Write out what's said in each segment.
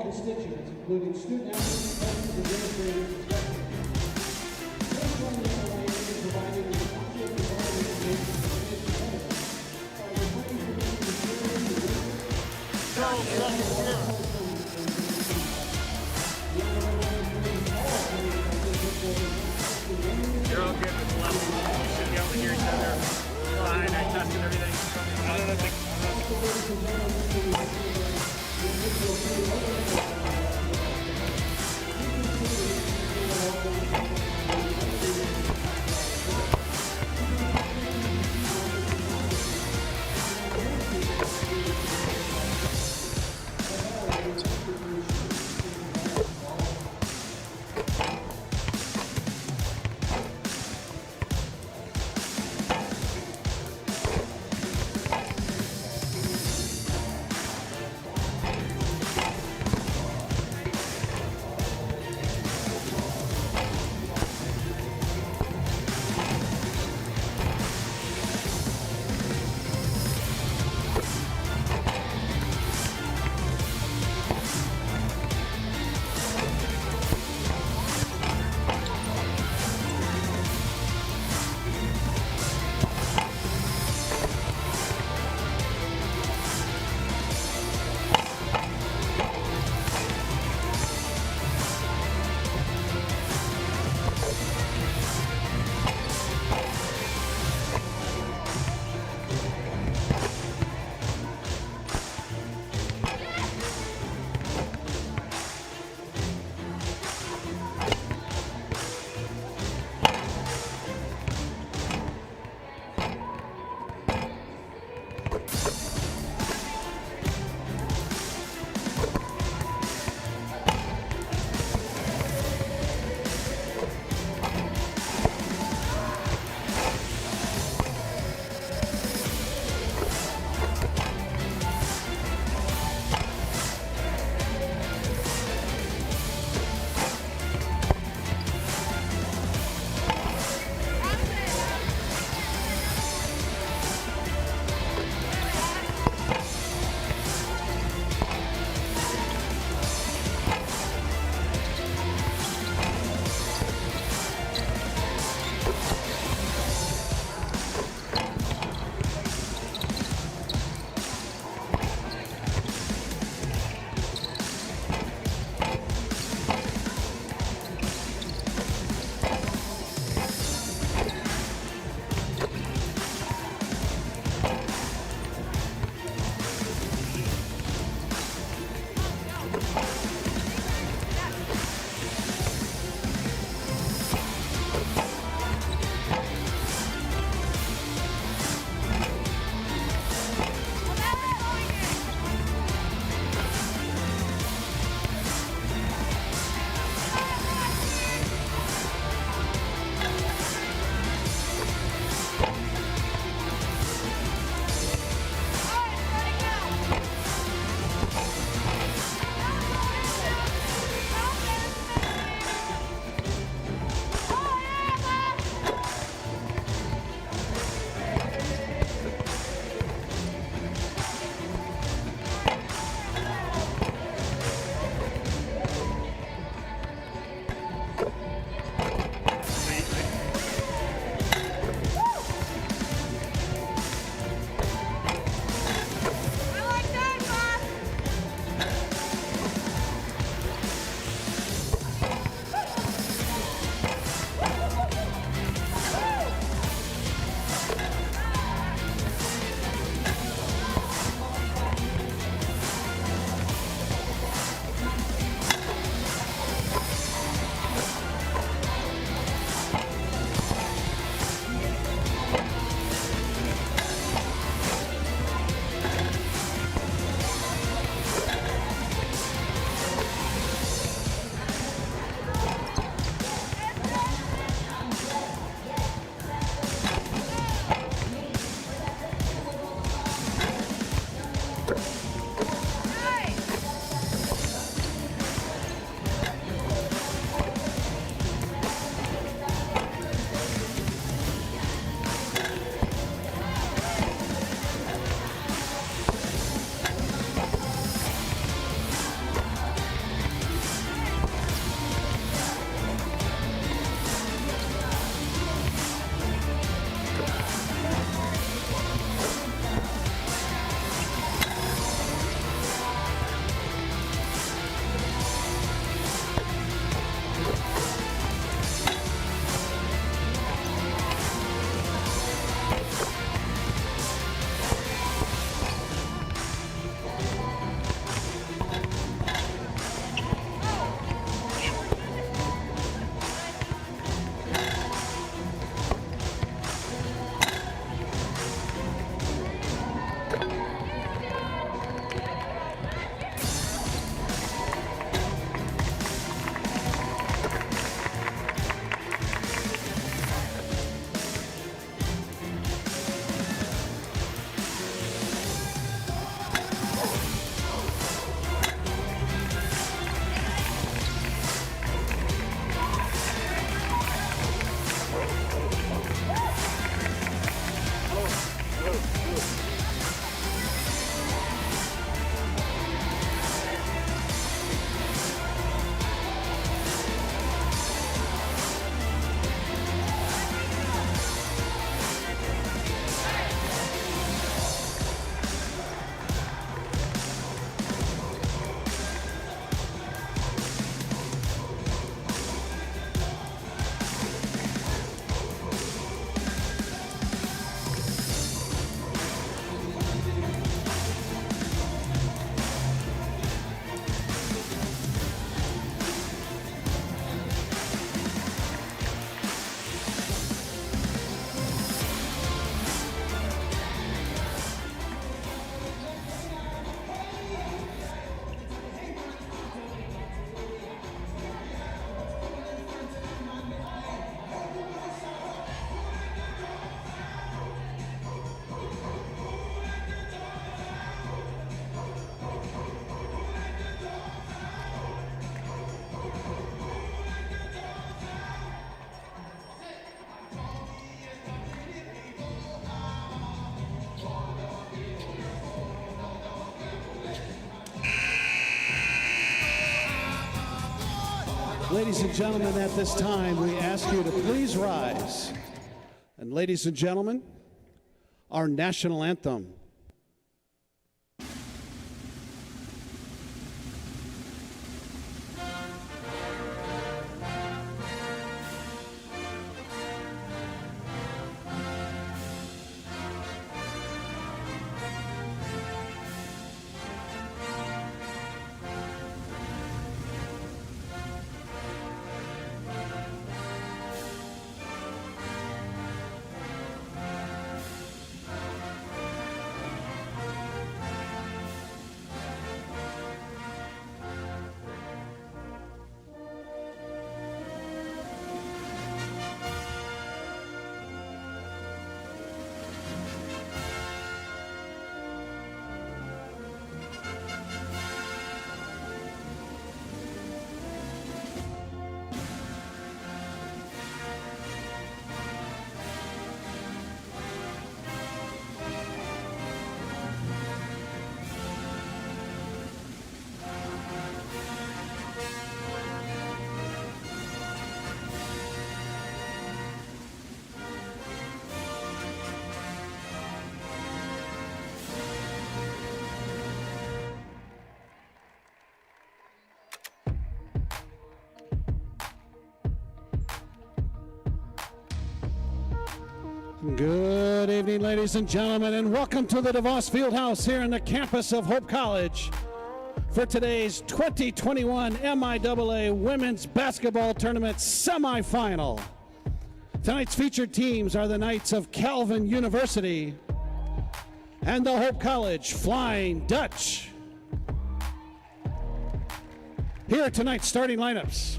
constituents, including student athletes, coaches, administrators, and spectators. This one MIAA is providing a responsible development education for today's competitors. We're praying for them to You're all good with the level. You should be able to hear each other fine. I tested everything. I don't think. Ladies and gentlemen, at this time, we ask you to please rise. And ladies and gentlemen, our national anthem. Good evening, ladies and gentlemen, and welcome to the DeVos Fieldhouse here in the campus of Hope College for today's 2021 MIAA Women's Basketball Tournament semifinal. Tonight's featured teams are the Knights of Calvin University and the Hope College Flying Dutch. Here are tonight's starting lineups.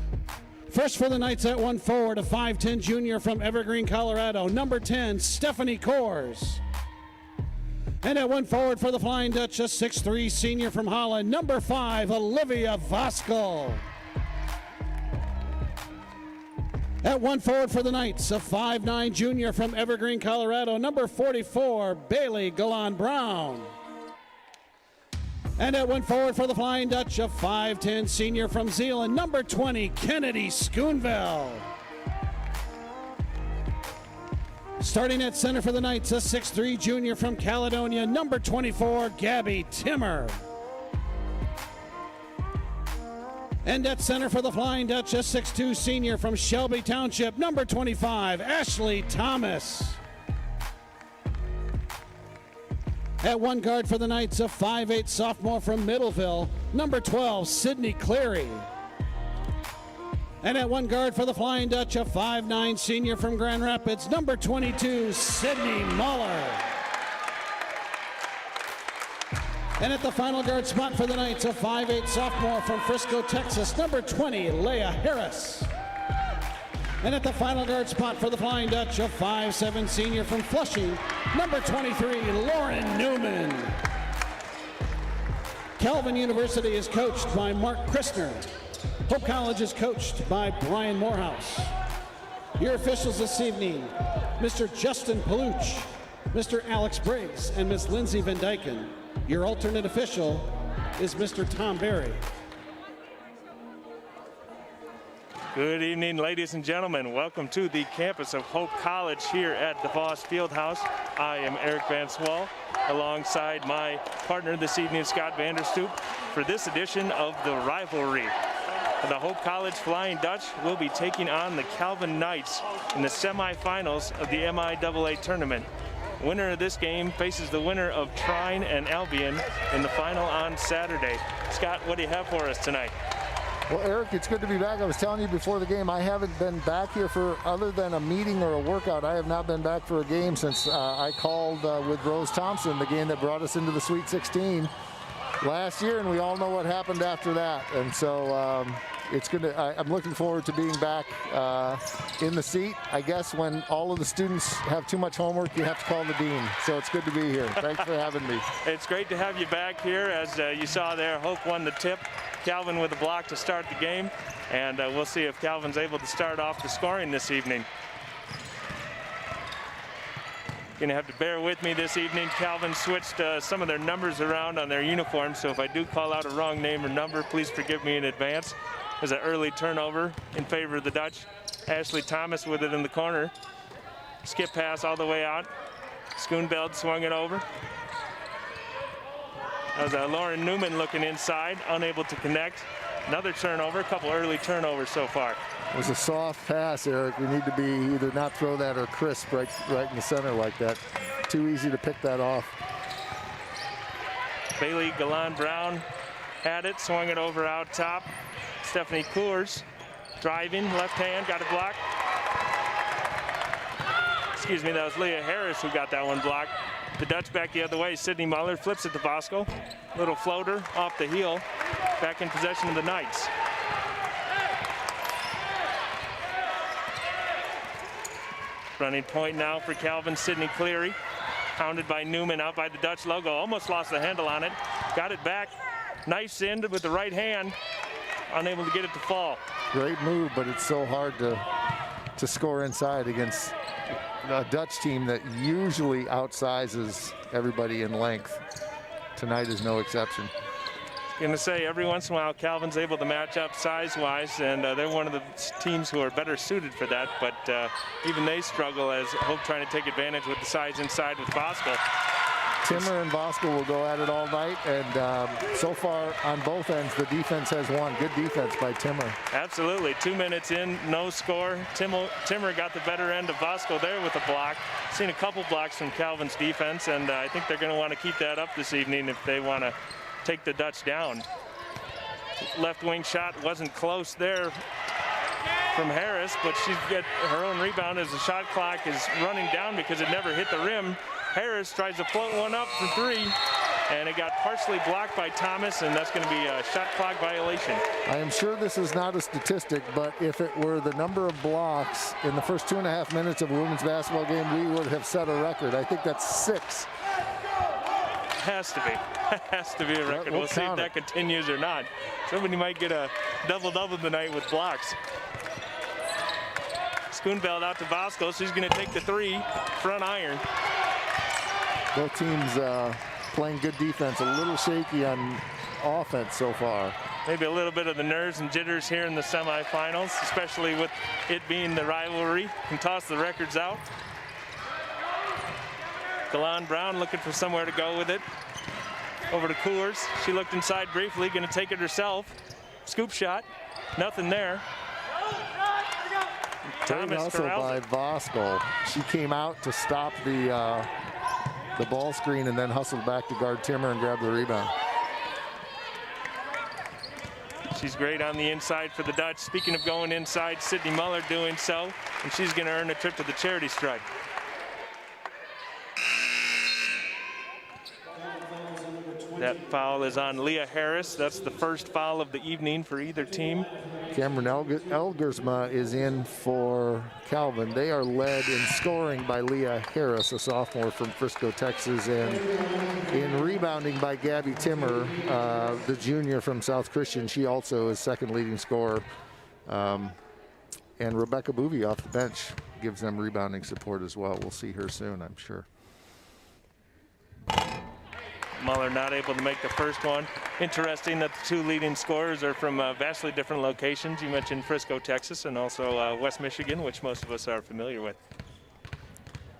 First for the Knights at 1 forward, a 5'10 junior from Evergreen, Colorado, number 10, Stephanie Kors. And at 1 forward for the Flying Dutch, a 6'3 senior from Holland, number 5, Olivia Voskel. At 1 forward for the Knights, a 5'9 junior from Evergreen, Colorado, number 44, Bailey Galan Brown. And at 1 forward for the Flying Dutch, a 5'10 senior from Zeeland, number 20, Kennedy Schoonville. Starting at center for the Knights, a 6'3 junior from Caledonia, number 24, Gabby Timmer. And at center for the Flying Dutch, a 6'2 senior from Shelby Township, number 25, Ashley Thomas. At 1 guard for the Knights, a 5'8 sophomore from Middleville, number 12, Sydney Cleary. And at 1 guard for the Flying Dutch, a 5'9 senior from Grand Rapids, number 22, Sydney Muller. And at the final guard spot for the Knights, a 5'8 sophomore from Frisco, Texas, number 20, Leah Harris. And at the final guard spot for the Flying Dutch, a 5'7 senior from Flushing, number 23, Lauren Newman. Calvin University is coached by Mark Christner. Hope College is coached by Brian Morehouse. Your officials this evening, Mr. Justin Paluch, Mr. Alex Briggs, and Ms. Lindsay Van Dyken. Your alternate official is Mr. Tom Berry. Good evening, ladies and gentlemen. Welcome to the campus of Hope College here at DeVos Fieldhouse. I am Eric Van Swol, alongside my partner this evening, Scott Vanderstoop, for this edition of The Rivalry. The Hope College Flying Dutch will be taking on the Calvin Knights in the semifinals of the MIAA tournament. Winner of this game faces the winner of Trine and Albion in the final on Saturday. Scott, what do you have for us tonight? Well, Eric, it's good to be back. I was telling you before the game, I haven't been back here for, other than a meeting or a workout, I have not been back for a game since I called with Rose Thompson, the game that brought us into the Sweet 16 last year, and we all know what happened after that. And so it's good to, I'm looking forward to being back in the seat. I guess when all of the students have too much homework, you have to call the dean. So it's good to be here. Thanks for having me. It's great to have you back here. As you saw there, Hope won the tip. Calvin with a block to start the game, and we'll see if Calvin's able to start off the scoring this evening. Gonna have to bear with me this evening. Calvin switched some of their numbers around on their uniforms, so if I do call out a wrong name or number, please forgive me in advance. There's an early turnover in favor of the Dutch. Ashley Thomas with it in the corner. Skip pass all the way out. Schoonveld swung it over. That was Lauren Newman looking inside, unable to connect. Another turnover, a couple early turnovers so far. It was a soft pass, Eric. We need to be either not throw that or crisp right in the center like that. Too easy to pick that off. Bailey Galan-Brown had it, swung it over out top. Stephanie Coors driving, left hand, got it blocked. Excuse me, that was Leah Harris who got that one blocked. The Dutch back the other way. Sydney Muller flips it to Bosco. Little floater off the heel. Back in possession of the Knights. Running point now for Calvin, Sydney Cleary. Pounded by Newman out by the Dutch logo. Almost lost the handle on it. Got it back. Knifes in with the right hand. Unable to get it to fall. Great move, but it's so hard to score inside against a Dutch team that usually outsizes everybody in length. Tonight is no exception. Going to say every once in a while Calvin's able to match up size-wise, and they're one of the teams who are better suited for that, but even they struggle as Hope trying to take advantage with the size inside with Bosco. Timmer and Bosco will go at it all night, and so far on both ends the defense has won. Good defense by Timmer. Absolutely. 2 minutes in, no score. Timmer got the better end of Bosco there with a block. Seen a couple blocks from Calvin's defense, and I think they're going to want to keep that up this evening if they want to take the Dutch down. Left wing shot wasn't close there from Harris, but she's got her own rebound as the shot clock is running down because it never hit the rim. Harris tries to float one up for three, and it got partially blocked by Thomas, and that's going to be a shot clock violation. I am sure this is not a statistic, but if it were the number of blocks in the first 2.5 minutes of a women's basketball game, we would have set a record. I think that's 6. Has to be. Has to be a record. We'll see if that continues or not. Somebody might get a double-double tonight with blocks. Schoonveld out to Bosco. She's going to take the three, front iron. Both teams playing good defense, a little shaky on offense so far. Maybe a little bit of the nerves and jitters here in the semifinals, especially with it being the rivalry. Can toss the records out. Galan-Brown looking for somewhere to go with it. Over to Coors. She looked inside briefly, going to take it herself. Scoop shot, nothing there. Great hustle by Bosco. She came out to stop the ball screen and then hustled back to guard Timmer and grab the rebound. She's great on the inside for the Dutch. Speaking of going inside, Sydney Muller doing so, and she's going to earn a trip to the charity stripe. That foul is on Leah Harris. That's the first foul of the evening for either team. Cameron Elgersma is in for Calvin. They are led in scoring by Leah Harris, a sophomore from Frisco, Texas, and in rebounding by Gabby Timmer, the junior from South Christian. She also is second leading scorer. And Rebecca Boovy off the bench gives them rebounding support as well. We'll see her soon, I'm sure. Muller not able to make the first one. Interesting that the two leading scorers are from vastly different locations. You mentioned Frisco, Texas, and also West Michigan, which most of us are familiar with.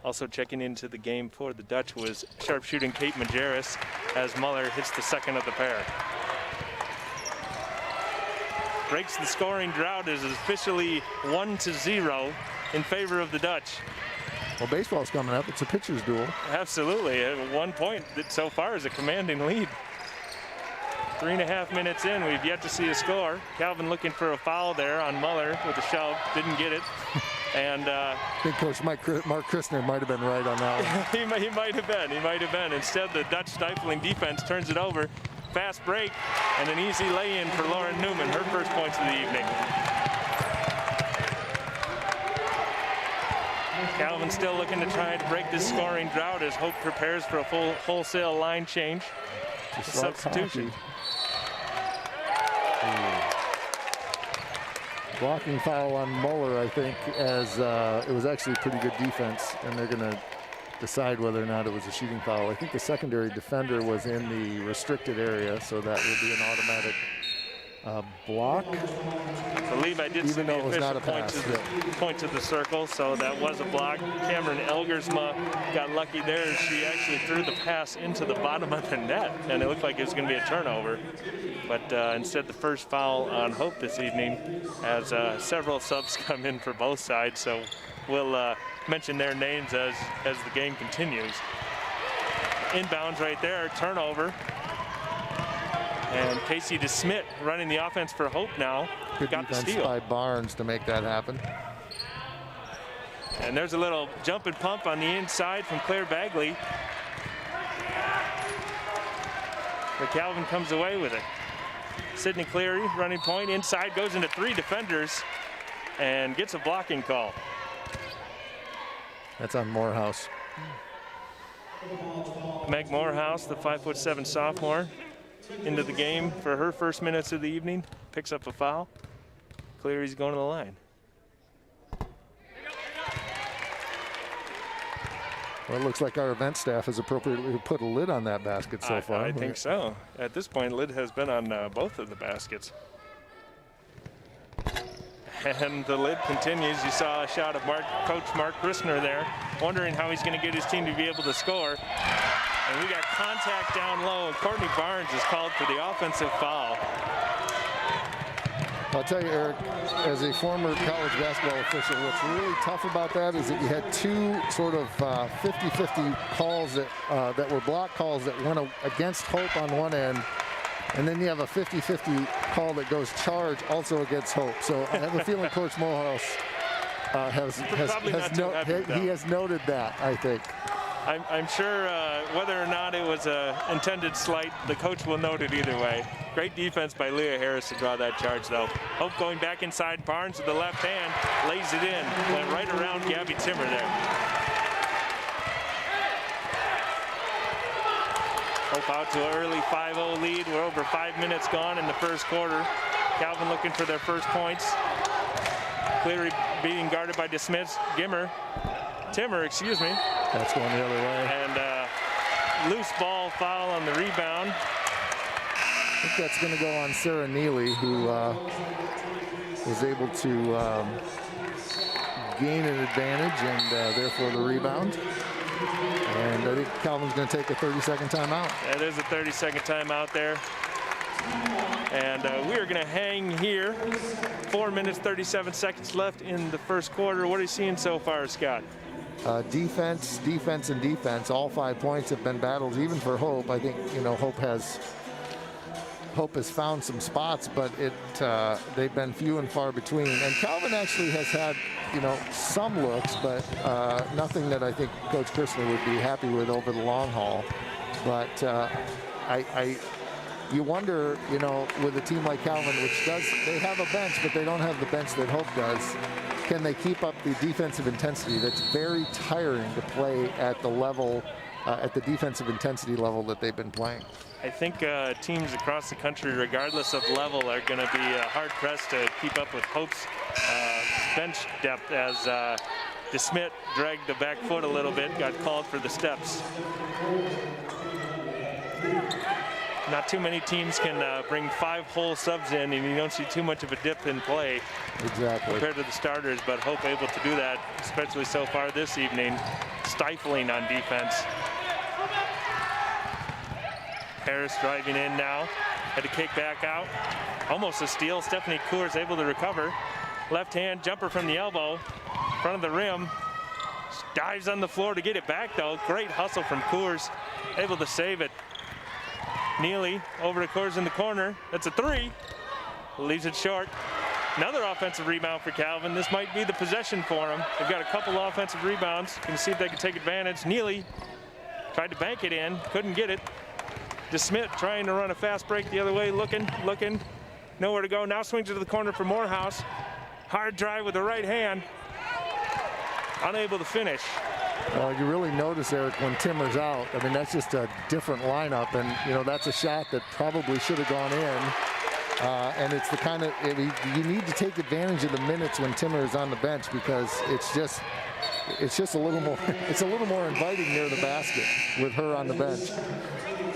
Also checking into the game for the Dutch was sharpshooting Kate Majerus as Muller hits the second of the pair. Breaks the scoring drought, is officially 1-0 in favor of the Dutch. Well, baseball's coming up. It's a pitcher's duel. Absolutely. At 1 point, that so far is a commanding lead. 3.5 minutes in, we've yet to see a score. Calvin looking for a foul there on Muller with a shove. Didn't get it. And I think Coach Mark Christner might have been right on that one. he might have been. He might have been. Instead, the Dutch stifling defense turns it over. Fast break and an easy lay-in for Lauren Newman, her first points of the evening. Calvin still looking to try to break this scoring drought as Hope prepares for a full wholesale line change. Just Substitution. Blocking foul on Muller, I think, as it was actually pretty good defense, and they're going to decide whether or not it was a shooting foul. I think the secondary defender was in the restricted area, so that will be an automatic Block. I believe I did see the official point to the circle, so that was a block. Cameron Elgersma got lucky there. She actually threw the pass into the bottom of the net, and it looked like it was going to be a turnover. But instead, the first foul on Hope this evening, as several subs come in for both sides. So we'll mention their names as the game continues. Inbounds right there, turnover. And Casey DeSmit running the offense for Hope now. Good got the defense steal by Barnes to make that happen. And there's a little jump and pump on the inside from Claire Bagley. But Calvin comes away with it. Sydney Cleary running point inside, goes into 3 defenders and gets a blocking call. That's on Morehouse. Meg Morehouse, the 5'7" sophomore, into the game for her first minutes of the evening, picks up a foul. Cleary's going to the line. Well, it looks like our event staff has appropriately put a lid on that basket so far. I think so. At this point, lid has been on both of the baskets. And the lid continues. You saw a shot of Coach Mark Christner there, wondering how he's going to get his team to be able to score. And we got contact down low, and Courtney Barnes is called for the offensive foul. I'll tell you, Eric, as a former college basketball official, what's really tough about that is that you had 2 sort of 50-50 calls that were block calls that went against Hope on one end, and then you have a 50-50 call that goes charge also against Hope. So I have a feeling Coach Morehouse has noted that, I think. I'm sure whether or not it was an intended slight, the coach will note it either way. Great defense by Leah Harris to draw that charge, though. Hope going back inside. Barnes with the left hand, lays it in. Went right around Gabby Timmer there. Hope out to an early 5-0 lead. We're over 5 minutes gone in the first quarter. Calvin looking for their first points. Cleary being guarded by Timmer, excuse me. That's going the other way. And loose ball foul on the rebound. I think that's going to go on Sarah Neely, who was able to gain an advantage and therefore the rebound. And I think Calvin's going to take a 30-second timeout. That is a 30-second timeout there. And we are going to hang here. 4 minutes, 37 seconds left in the first quarter. What are you seeing so far, Scott? Defense, and defense. All 5 points have been battles, even for Hope. I think, you know, Hope has found some spots, but they've been few and far between. And Calvin actually has had, you know, some looks, but nothing that I think Coach Chrisley would be happy with over the long haul. But you wonder, you know, with a team like Calvin, they have a bench, but they don't have the bench that Hope does. Can they keep up the defensive intensity? That's very tiring to play at the level, at the defensive intensity level that they've been playing. I think teams across the country, regardless of level, are going to be hard-pressed to keep up with Hope's bench depth, as DeSmit dragged the back foot a little bit, got called for the steps. Not too many teams can bring 5 whole subs in, and you don't see too much of a dip in play. Exactly. Compared to the starters, but Hope able to do that, especially so far this evening, stifling on defense. Harris driving in now, had to kick back out. Almost a steal. Stephanie Coors able to recover. Left hand jumper from the elbow, front of the rim. Dives on the floor to get it back, though. Great hustle from Coors, able to save it. Neely over to Coors in the corner. That's a 3. Leaves it short. Another offensive rebound for Calvin. This might be the possession for them. They've got a couple offensive rebounds. Going to see if they can take advantage. Neely tried to bank it in, couldn't get it. DeSmit trying to run a fast break the other way, looking, nowhere to go. Now swings it to the corner for Morehouse. Hard drive with the right hand. Unable to finish. You really notice, Eric, when Timmer's out. I mean, that's just a different lineup, and you know that's a shot that probably should have gone in. And it's the kind of you need to take advantage of the minutes when Timmer is on the bench, because it's just a little more inviting near the basket with her on the bench.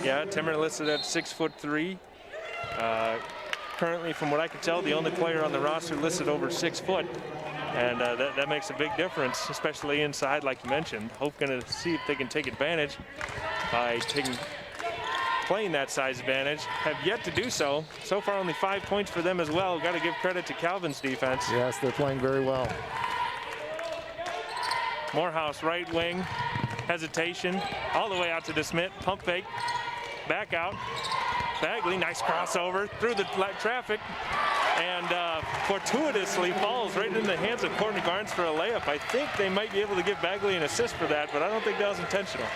Yeah, Timmer listed at 6'3". currently, from what I can tell, the only player on the roster listed over 6 foot. And that makes a big difference, especially inside, like you mentioned. Hope going to see if they can take advantage by playing that size advantage. Have yet to do so. So far, only 5 points for them as well. Got to give credit to Calvin's defense. Yes, they're playing very well. Morehouse, right wing, hesitation, all the way out to DeSmit. Pump fake, back out. Bagley, nice crossover through the traffic, and fortuitously falls right in the hands of Courtney Barnes for a layup. I think they might be able to give Bagley an assist for that, but I don't think that was intentional.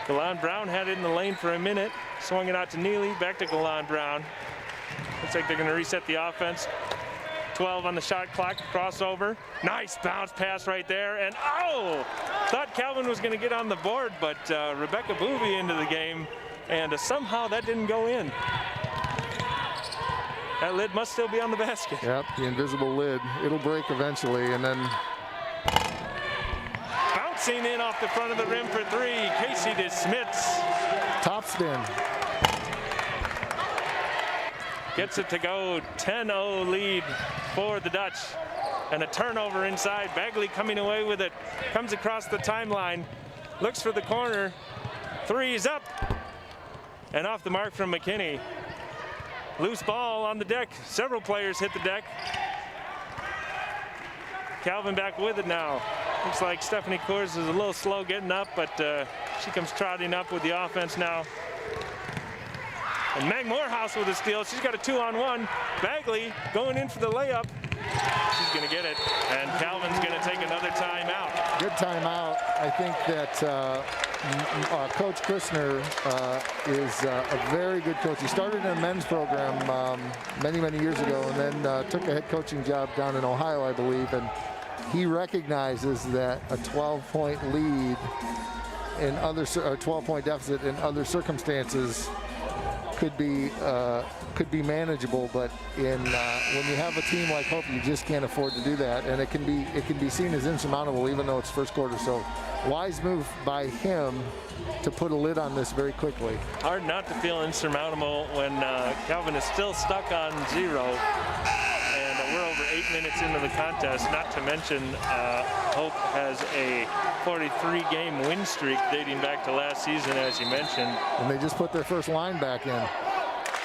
Galan Brown had it in the lane for a minute, swung it out to Neely, back to Galan Brown. Looks like they're going to reset the offense. 12 on the shot clock, crossover. Nice bounce pass right there, and oh! Thought Calvin was going to get on the board, but Rebecca Booby into the game, and somehow that didn't go in. That lid must still be on the basket. Yep, the invisible lid. It'll break eventually, and then bouncing in off the front of the rim for 3, Casey DeSmits. top spin. Gets it to go, 10-0 lead for the Dutch. And a turnover inside. Bagley coming away with it. Comes across the timeline. Looks for the corner. 3 is up. And off the mark from McKinney. Loose ball on the deck. Several players hit the deck. Calvin back with it now. Looks like Stephanie Coors is a little slow getting up, but she comes trotting up with the offense now. And Meg Morehouse with a steal. She's got a 2-on-1. Bagley going in for the layup. She's going to get it. And Calvin's going to take another timeout. Good timeout. I think that Coach Christner is a very good coach. He started in a men's program many, many years ago, and then took a head coaching job down in Ohio, I believe. And he recognizes that a 12-point lead in other, or 12-point deficit in other circumstances could be manageable, but when you have a team like Hope, you just can't afford to do that, and it can be seen as insurmountable, even though it's first quarter. So, wise move by him to put a lid on this very quickly. Hard not to feel insurmountable when Calvin is still stuck on 0, and we're over 8 minutes into the contest. Not to mention, Hope has a 43-game win streak dating back to last season, as you mentioned. And they just put their first line back in.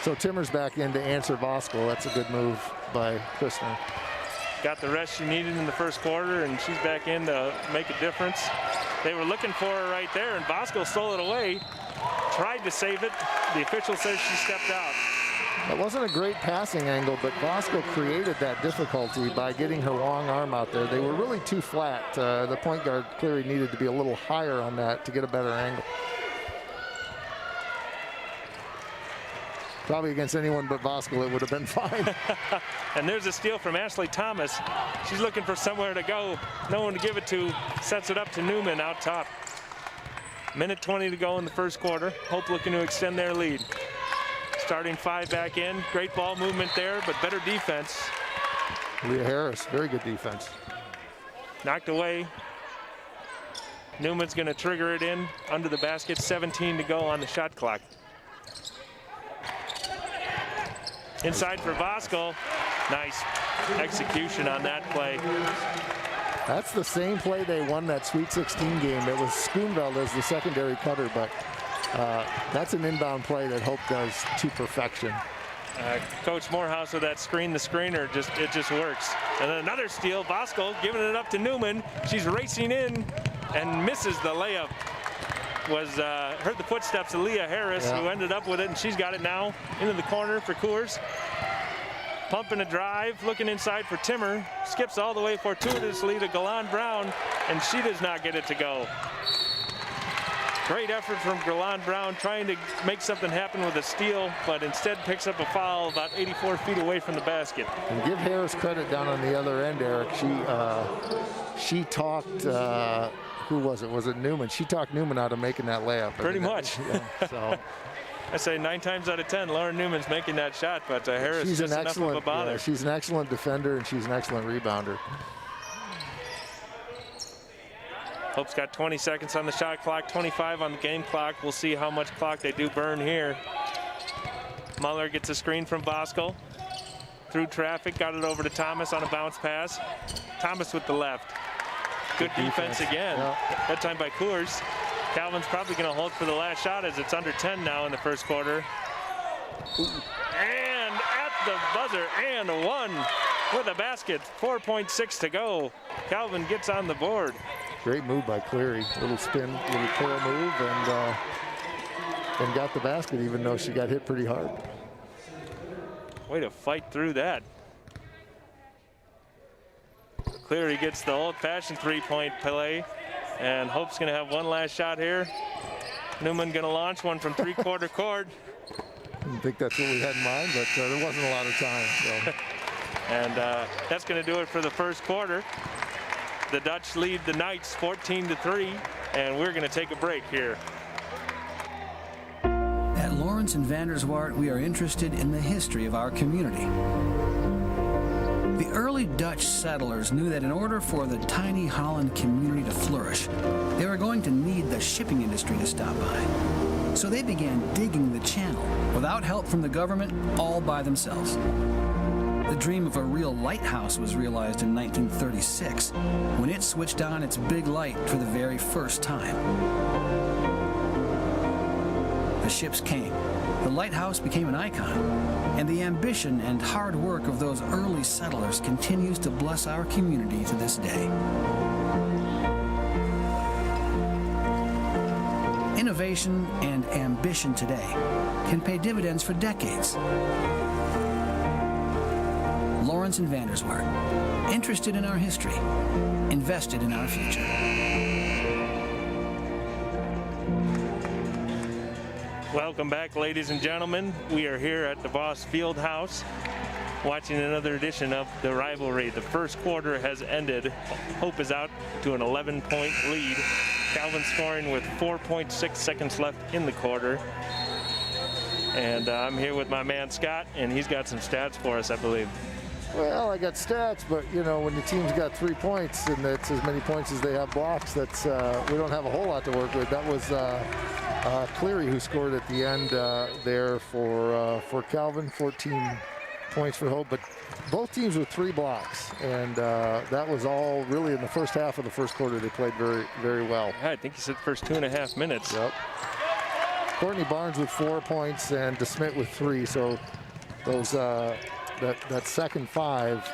So Timmer's back in to answer Voskuhl. That's a good move by Christner. Got the rest she needed in the first quarter, and she's back in to make a difference. They were looking for her right there, and Voskuhl stole it away. Tried to save it. The official says she stepped out. That wasn't a great passing angle, but Voskuhl created that difficulty by getting her long arm out there. They were really too flat. The point guard clearly needed to be a little higher on that to get a better angle. Probably against anyone but Voskuhl, it would have been fine. And there's a steal from Ashley Thomas. She's looking for somewhere to go. No one to give it to. Sets it up to Newman out top. Minute 20 to go in the first quarter. Hope looking to extend their lead. Starting 5 back in. Great ball movement there, but better defense. Leah Harris, very good defense. Knocked away. Newman's going to trigger it in under the basket. 17 to go on the shot clock. Inside for Voskuhl. Nice execution on that play. That's the same play they won that Sweet 16 game. It was Schoonveld as the secondary cutter, but that's an inbound play that Hope does to perfection. Coach Morehouse with that screen, the screener, it just works. And then another steal, Voskuhl giving it up to Newman. She's racing in and misses the layup. Heard the footsteps of Leah Harris, who ended up with it, and she's got it now into the corner for Coors. Pumping a drive, looking inside for Timmer. Skips all the way fortuitously to Galan Brown, and she does not get it to go. Great effort from Galan Brown trying to make something happen with a steal, but instead picks up a foul about 84 feet away from the basket. And give Harris credit down on the other end, Eric. She talked, who was it? Was it Newman? She talked Newman out of making that layup. Pretty much. So. I say 9 times out of 10, Lauren Newman's making that shot, but Harris is just enough of a bother. Yeah, she's an excellent defender, and she's an excellent rebounder. Hope's got 20 seconds on the shot clock, 25 on the game clock. We'll see how much clock they do burn here. Muller gets a screen from Bosco. Through traffic, got it over to Thomas on a bounce pass. Thomas with the left. Good defense again. Yeah. That time by Coors. Calvin's probably going to hold for the last shot as it's under 10 now in the first quarter. And at the buzzer, and one with a basket. 4.6 to go. Calvin gets on the board. Great move by Cleary. Little spin, little curl move, and got the basket even though she got hit pretty hard. Way to fight through that. Cleary gets the old-fashioned three-point play, and Hope's going to have one last shot here. Newman going to launch one from three-quarter court. I didn't think that's what we had in mind, but there wasn't a lot of time. So. And that's going to do it for the first quarter. The Dutch lead the Knights 14-3, and we're going to take a break here. At Lawrence and Vanderswaard, we are interested in the history of our community. The early Dutch settlers knew that in order for the tiny Holland community to flourish, they were going to need the shipping industry to stop by. So they began digging the channel without help from the government, all by themselves. The dream of a real lighthouse was realized in 1936 when it switched on its big light for the very first time. The ships came, the lighthouse became an icon, and the ambition and hard work of those early settlers continues to bless our community to this day. Innovation and ambition today can pay dividends for decades. Lawrence and Vanderswaard, interested in our history, invested in our future. Welcome back, ladies and gentlemen. We are here at DeVos Fieldhouse watching another edition of the rivalry. The first quarter has ended. Hope is out to an 11-point lead. Calvin scoring with 4.6 seconds left in the quarter. And I'm here with my man Scott, and he's got some stats for us, I believe. Well, I got stats, but you know, when the team's got 3 points and that's as many points as they have blocks, that's we don't have a whole lot to work with. That was Cleary who scored at the end there for Calvin, 14 points for Hope, but both teams with 3 blocks, and that was all really in the first half of the first quarter. They played very, very well. Yeah, I think you said first 2.5 minutes. Yep. Courtney Barnes with 4 points and DeSmit with 3, so those that second 5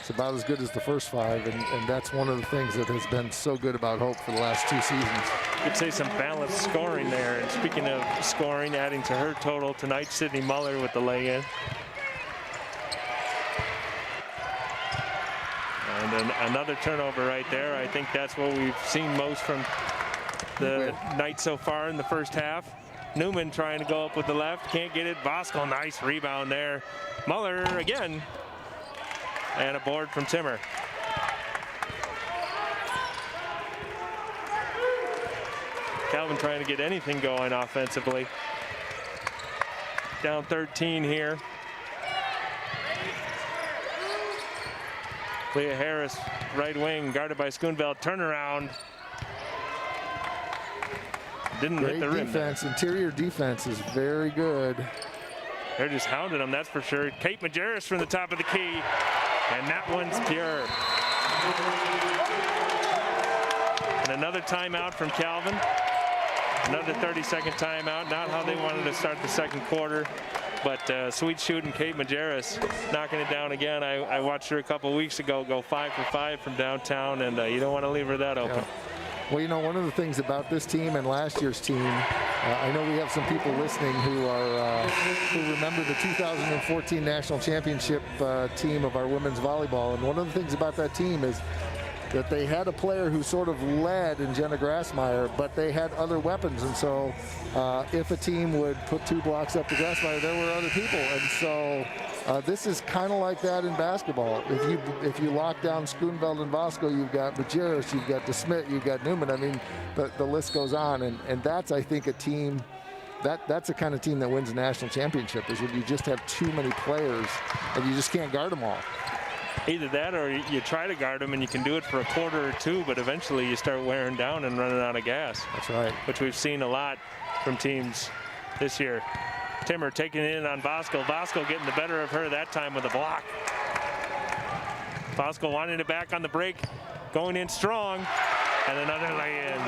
is about as good as the first 5, and that's one of the things that has been so good about Hope for the last 2 seasons. You could say some balanced scoring there. And speaking of scoring, adding to her total tonight, Sydney Muller with the lay-in. And then another turnover right there. I think that's what we've seen most from the Knights so far in the first half. Newman trying to go up with the left, can't get it. Bosco, nice rebound there. Muller again. And a board from Timmer. Calvin trying to get anything going offensively. Down 13 here. Leah Harris, right wing, guarded by Schoonveld. Turnaround. Didn't hit the rim. Defense, interior defense is very good. They're just hounding them, that's for sure. Kate Majerus from the top of the key, and that one's pure. And another timeout from Calvin. Another 30-second timeout. Not how they wanted to start the second quarter, but sweet shooting Kate Majerus knocking it down again. I watched her a couple weeks ago go 5 for 5 from downtown, and you don't want to leave her that open. Yeah. Well, you know, one of the things about this team and last year's team, I know we have some people listening who are who remember the 2014 National Championship team of our women's volleyball. And one of the things about that team is that they had a player who sort of led in Jenna Grassmeyer, but they had other weapons. And so if a team would put 2 blocks up to Grassmeyer, there were other people. And so this is kind of like that in basketball. If you lock down Schoonveld and Bosco, you've got Majerus, you've got DeSmit, you've got Newman. I mean, the list goes on. And that's, I think, a team that's the kind of team that wins a national championship, is when you just have too many players and you just can't guard them all. Either that or you try to guard them and you can do it for a quarter or two, but eventually you start wearing down and running out of gas. That's right. Which we've seen a lot from teams this year. Timmer taking it in on Voskuhl. Voskuhl getting the better of her that time with a block. Voskuhl wanting it back on the break, going in strong, and another lay-in.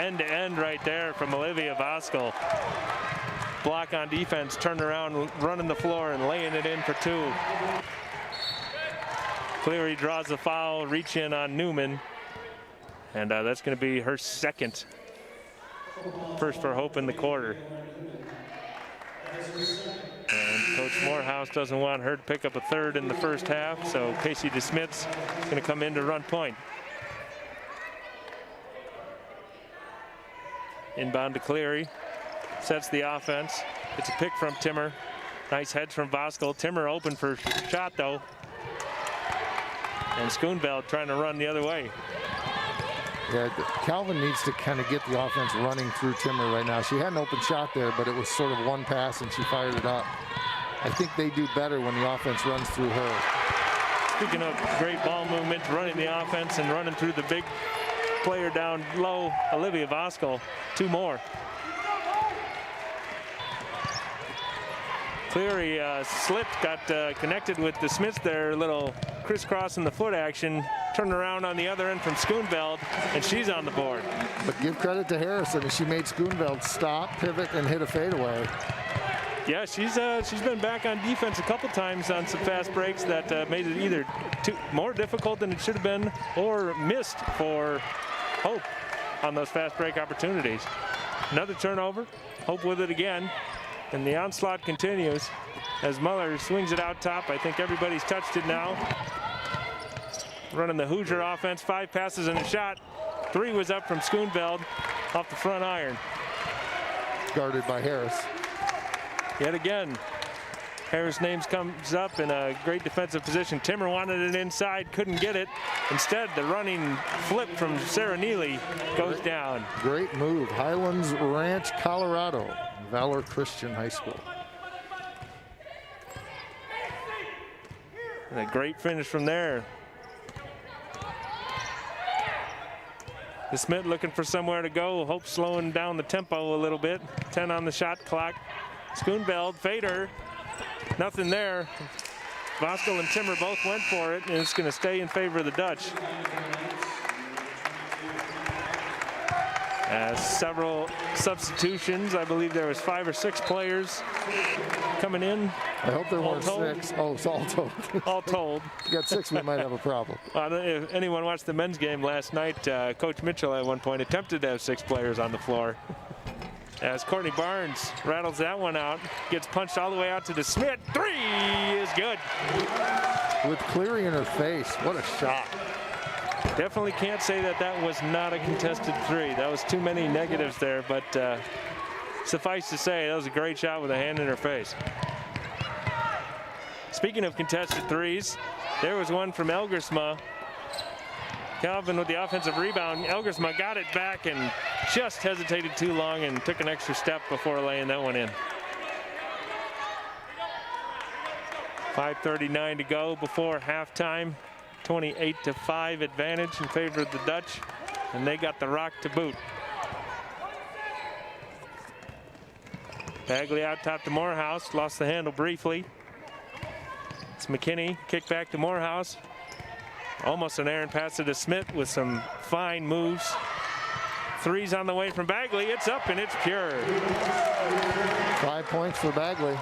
End-to-end right there from Olivia Voskuhl. Block on defense, turn around, running the floor, and laying it in for two. Cleary draws the foul, reach in on Newman, and that's going to be her second. First for Hope in the quarter. And Coach Morehouse doesn't want her to pick up a third in the first half, so Casey DeSmith's going to come in to run point. Inbound to Cleary, sets the offense. It's a pick from Timmer. Nice heads from Voskuhl. Timmer open for shot though. And Schoonveld trying to run the other way. Yeah, Calvin needs to kind of get the offense running through Timmer right now. She had an open shot there, but it was sort of one pass and she fired it up. I think they do better when the offense runs through her. Speaking of great ball movement, running the offense and running through the big player down low, Olivia Voskuhl, two more. Cleary slipped, got connected with the Smiths there, a little crisscross in the foot action, turned around on the other end from Schoonveld, and she's on the board. But give credit to Harrison, she made Schoonveld stop, pivot, and hit a fadeaway. Yeah, she's been back on defense a couple times on some fast breaks that made it either more difficult than it should have been or missed for Hope on those fast break opportunities. Another turnover, Hope with it again, and the onslaught continues as Muller swings it out top. I think everybody's touched it now. Running the Hoosier offense, 5 passes and a shot. 3 was up from Schoonveld off the front iron. Guarded by Harris. Yet again, Harris' name comes up in a great defensive position. Timmer wanted it inside, couldn't get it. Instead, the running flip from Sarah Neely goes down. Great move. Highlands Ranch, Colorado. Valor Christian High School. And a great finish from there. The Smith looking for somewhere to go. Hope slowing down the tempo a little bit. 10 on the shot clock. Schoonveld, fader. Nothing there. Voskuhl and Timmer both went for it, and it's going to stay in favor of the Dutch. Several substitutions. I believe there was 5 or 6 players coming in. I hope there weren't 6. Oh, it's all told. All told. You got 6, we might have a problem. I don't know if anyone watched the men's game last night. Coach Mitchell at one point attempted to have 6 players on the floor. As Courtney Barnes rattles that one out, gets punched all the way out to the Smith. 3 is good. With Cleary in her face, what a shot. Definitely can't say that that was not a contested 3. That was too many negatives there, but suffice to say, that was a great shot with a hand in her face. Speaking of contested 3s, there was one from Elgersma. Calvin with the offensive rebound. Elgersma got it back and just hesitated too long and took an extra step before laying that one in. 5:39 to go before halftime. 28-5 advantage in favor of the Dutch, and they got the rock to boot. Bagley out top to Morehouse, lost the handle briefly. It's McKinney, kick back to Morehouse. Almost an errant pass to Smith with some fine moves. 3's on the way from Bagley. It's up and it's pure. 5 points for Bagley.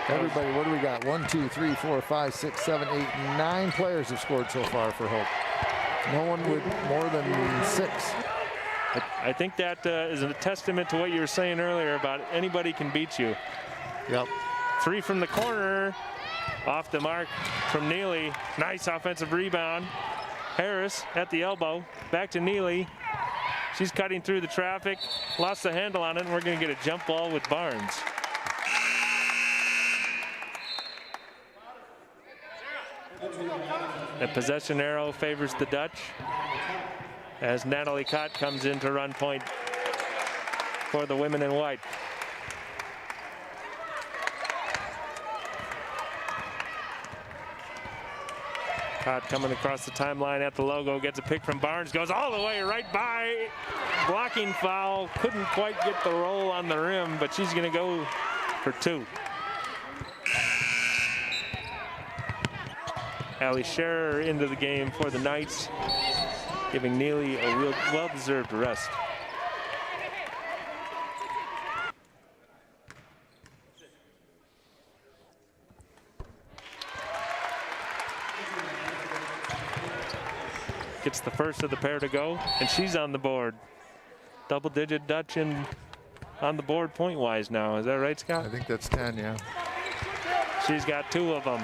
Everybody, what do we got? 1, 2, 3, 4, 5, 6, 7, 8, 9 players have scored so far for Hope. No one with more than 6. I think that is a testament to what you were saying earlier about anybody can beat you. Yep. 3 from the corner. Off the mark from Neely. Nice offensive rebound. Harris at the elbow. Back to Neely. She's cutting through the traffic. Lost the handle on it, and we're going to get a jump ball with Barnes. The possession arrow favors the Dutch as Natalie Cott comes in to run point for the women in white. Cott coming across the timeline at the logo, gets a pick from Barnes, goes all the way right by. Blocking foul, couldn't quite get the roll on the rim, but she's gonna go for 2. Allie Scherer into the game for the Knights, giving Neely a well-deserved rest. Gets the first of the pair to go, and she's on the board. Double-digit Dutch on the board point-wise now. Is that right, Scott? I think that's 10, yeah. She's got 2 of them.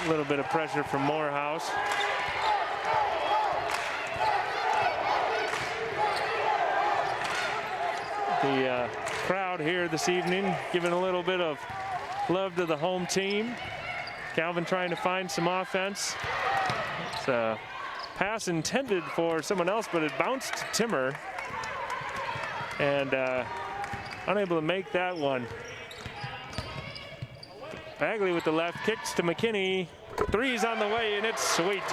A little bit of pressure from Morehouse. The crowd here this evening giving a little bit of love to the home team. Calvin trying to find some offense. It's a pass intended for someone else, but it bounced to Timmer. And unable to make that one. Bagley with the left, kicks to McKinney. 3's on the way, and it's sweet.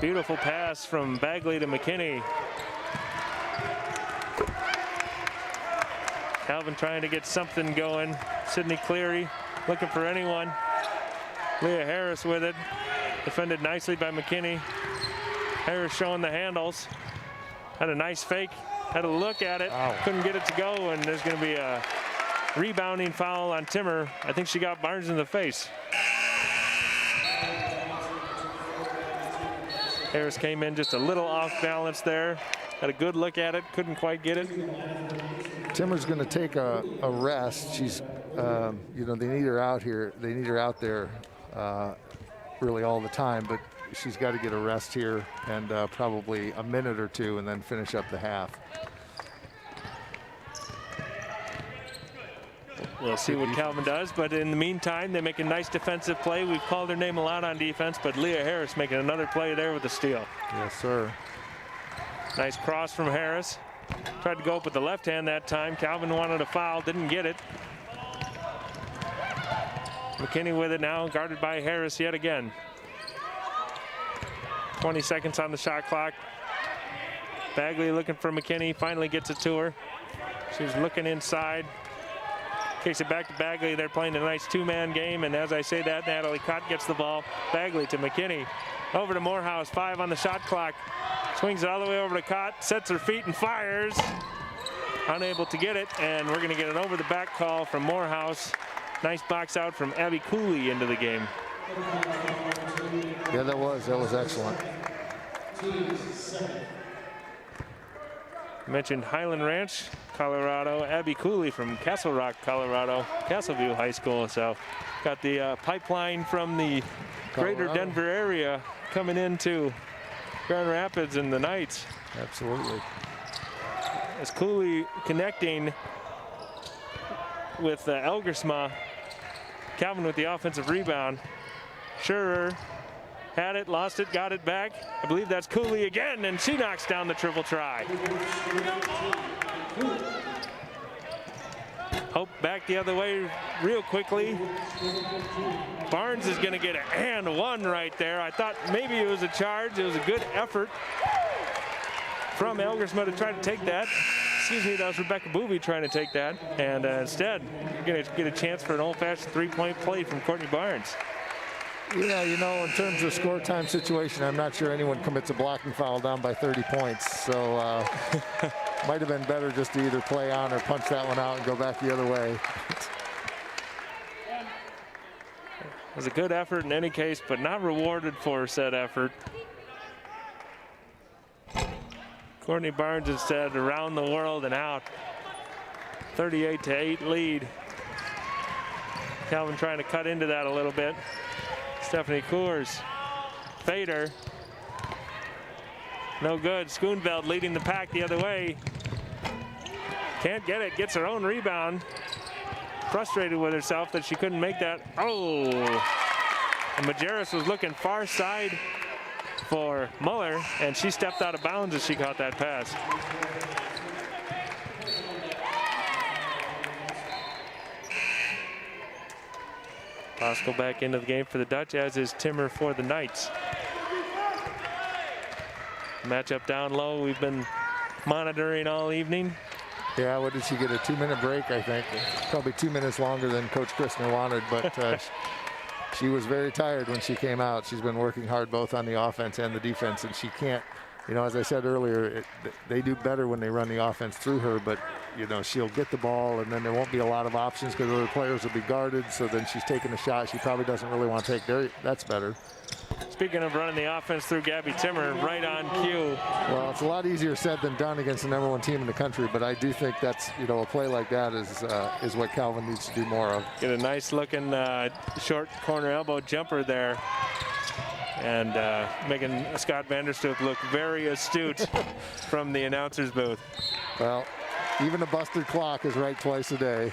Beautiful pass from Bagley to McKinney. Calvin trying to get something going. Sydney Cleary looking for anyone. Leah Harris with it. Defended nicely by McKinney. Harris showing the handles. Had a nice fake. Had a look at it. Wow. Couldn't get it to go, and there's going to be a rebounding foul on Timmer. I think she got Barnes in the face. Harris came in just a little off balance there. Had a good look at it. Couldn't quite get it. Timmer's going to take a rest. She's, you know, they need her out here. They need her out there really all the time, but she's got to get a rest here and probably a minute or 2 and then finish up the half. We'll see what Calvin does, but in the meantime, they make a nice defensive play. We've called her name a lot on defense, but Leah Harris making another play there with a steal. Yes, sir. Nice cross from Harris. Tried to go up with the left hand that time. Calvin wanted a foul, didn't get it. McKinney with it now, guarded by Harris yet again. 20 seconds on the shot clock. Bagley looking for McKinney, finally gets it to her. She's looking inside. Kicks it back to Bagley. They're playing a nice 2-man game, and as I say that, Natalie Cott gets the ball. Bagley to McKinney. Over to Morehouse, 5 on the shot clock. Swings it all the way over to Cott, sets her feet and fires. Unable to get it, and we're gonna get an over the back call from Morehouse. Nice box out from Abby Cooley into the game. Yeah, that was excellent. Mentioned Highland Ranch, Colorado. Abby Cooley from Castle Rock, Colorado, Castleview High School. So got the pipeline from the greater Colorado. Denver area coming into Grand Rapids and the Knights. Absolutely. As Cooley connecting with Elgersma. Calvin with the offensive rebound. Scherer had it, lost it, got it back. I believe that's Cooley again, and she knocks down the triple try. Hope back the other way real quickly. Barnes is going to get a and 1 right there. I thought maybe it was a charge. It was a good effort from Elgersma to try to take that. Excuse me, that was Rebecca Boovy trying to take that. And instead, you're going to get a chance for an old-fashioned 3-point play from Courtney Barnes. Yeah, you know, in terms of score time situation, I'm not sure anyone commits a blocking foul down by 30 points. So might have been better just to either play on or punch that one out and go back the other way. It was a good effort in any case, but not rewarded for said effort. Courtney Barnes instead around the world and out. 38-8 lead. Calvin trying to cut into that a little bit. Stephanie Coors, fader. No good. Schoonveld leading the pack the other way. Can't get it, gets her own rebound. Frustrated with herself that she couldn't make that. Oh, and Majerus was looking far side for Muller, and she stepped out of bounds as she caught that pass. Bosco back into the game for the Dutch, as is Timmer for the Knights. Matchup down low we've been monitoring all evening. Yeah, what did she get, a 2-minute break, I think? Probably 2 minutes longer than Coach Christner wanted, but she was very tired when she came out. She's been working hard both on the offense and the defense, and she can't, you know, as I said earlier, they do better when they run the offense through her, but, you know, she'll get the ball, and then there won't be a lot of options because other players will be guarded, so then she's taking a shot she probably doesn't really want to take there. That's better. Speaking of running the offense through Gabby Timmer, right on cue. Well, it's a lot easier said than done against the #1 team in the country, but I do think that's, you know, a play like that is what Calvin needs to do more of. Get a nice looking short corner elbow jumper there, and making Scott Vanderstoep look very astute from the announcer's booth. Well, even a busted clock is right twice a day.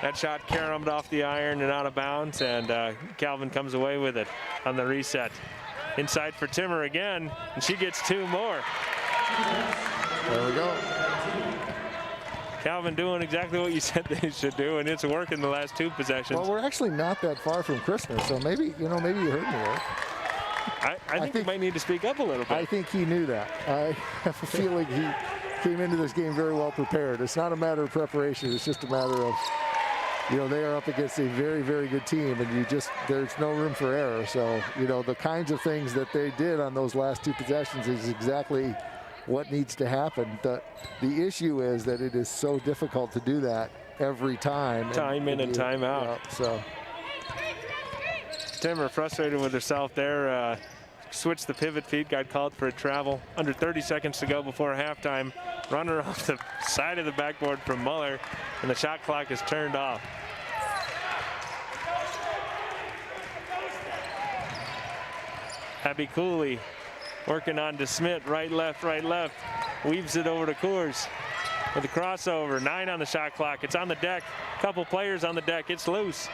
That shot caromed off the iron and out of bounds, and Calvin comes away with it on the reset. Inside for Timmer again, and she gets 2 more. There we go. Calvin doing exactly what you said they should do, and it's working the last 2 possessions. Well, we're actually not that far from Christmas, so maybe, you know, maybe you heard me there. I think you might need to speak up a little bit. I think he knew that. I have a feeling he came into this game very well prepared. It's not a matter of preparation, it's just a matter of, you know, they are up against a very, very good team, and there's no room for error. So, you know, the kinds of things that they did on those last 2 possessions is exactly what needs to happen. The issue is that it is so difficult to do that every time. Time in and time out. Yeah, so Timmer frustrated with herself there. Switched the pivot feet, got called for a travel. Under 30 seconds to go before halftime. Runner off the side of the backboard from Muller, and the shot clock is turned off. Abby Cooley working on DeSmit, right, left, weaves it over to Coors with a crossover. 9 on the shot clock. It's on the deck. Couple players on the deck. It's loose.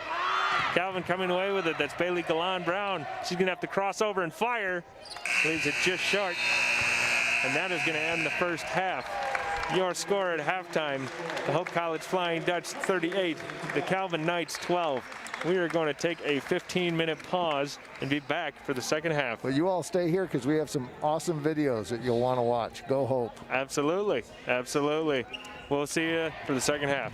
Calvin coming away with it. That's Bailey Galan-Brown. She's going to have to cross over and fire. Leaves it just short. And that is going to end the first half. Your score at halftime, the Hope College Flying Dutch 38, the Calvin Knights 12. We are going to take a 15-minute pause and be back for the second half. Well, you all stay here because we have some awesome videos that you'll want to watch. Go Hope. Absolutely, absolutely. We'll see you for the second half.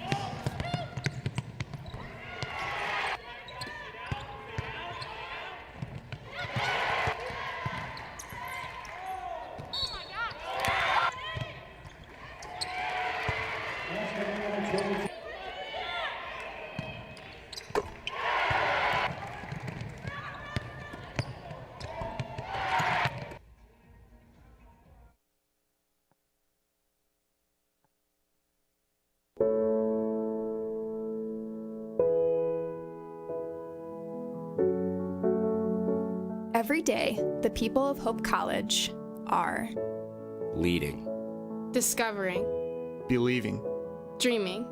Every day, the people of Hope College are leading, discovering, believing, dreaming,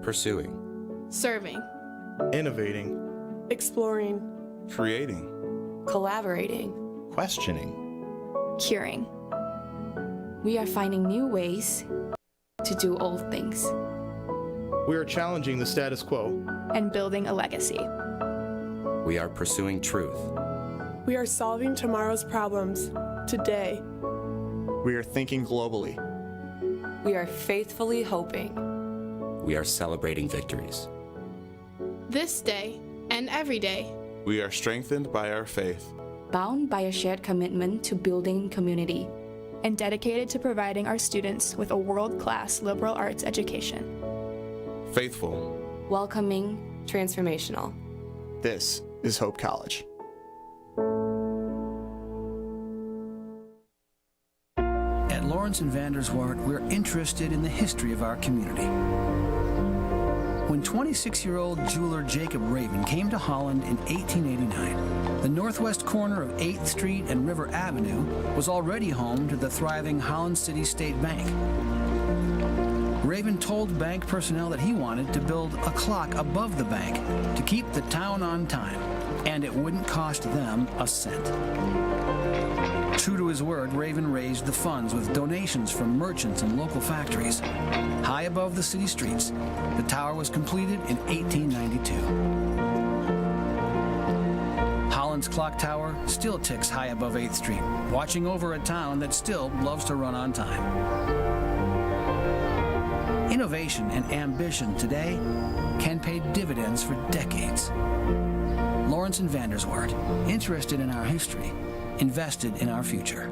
pursuing, serving, innovating, exploring, creating, collaborating, questioning, curing. We are finding new ways to do old things. We are challenging the status quo and building a legacy. We are pursuing truth. We are solving tomorrow's problems today. We are thinking globally. We are faithfully hoping. We are celebrating victories. This day and every day. We are strengthened by our faith, bound by a shared commitment to building community, and dedicated to providing our students with a world-class liberal arts education. faithful, welcoming, transformational. This is Hope College. At Lawrence and Vanderswart, we're interested in the history of our community. When 26-year-old jeweler Jacob Raven came to Holland in 1889, the northwest corner of 8th Street and River Avenue was already home to the thriving Holland City State Bank. Raven told bank personnel that he wanted to build a clock above the bank to keep the town on time, and it wouldn't cost them a cent. True to his word, Raven raised the funds with donations from merchants and local factories. High above the city streets, the tower was completed in 1892. Holland's clock tower still ticks high above 8th Street, watching over a town that still loves to run on time. Innovation and ambition today can pay dividends for decades. Lawrence and Vanderswaard, interested in our history, invested in our future.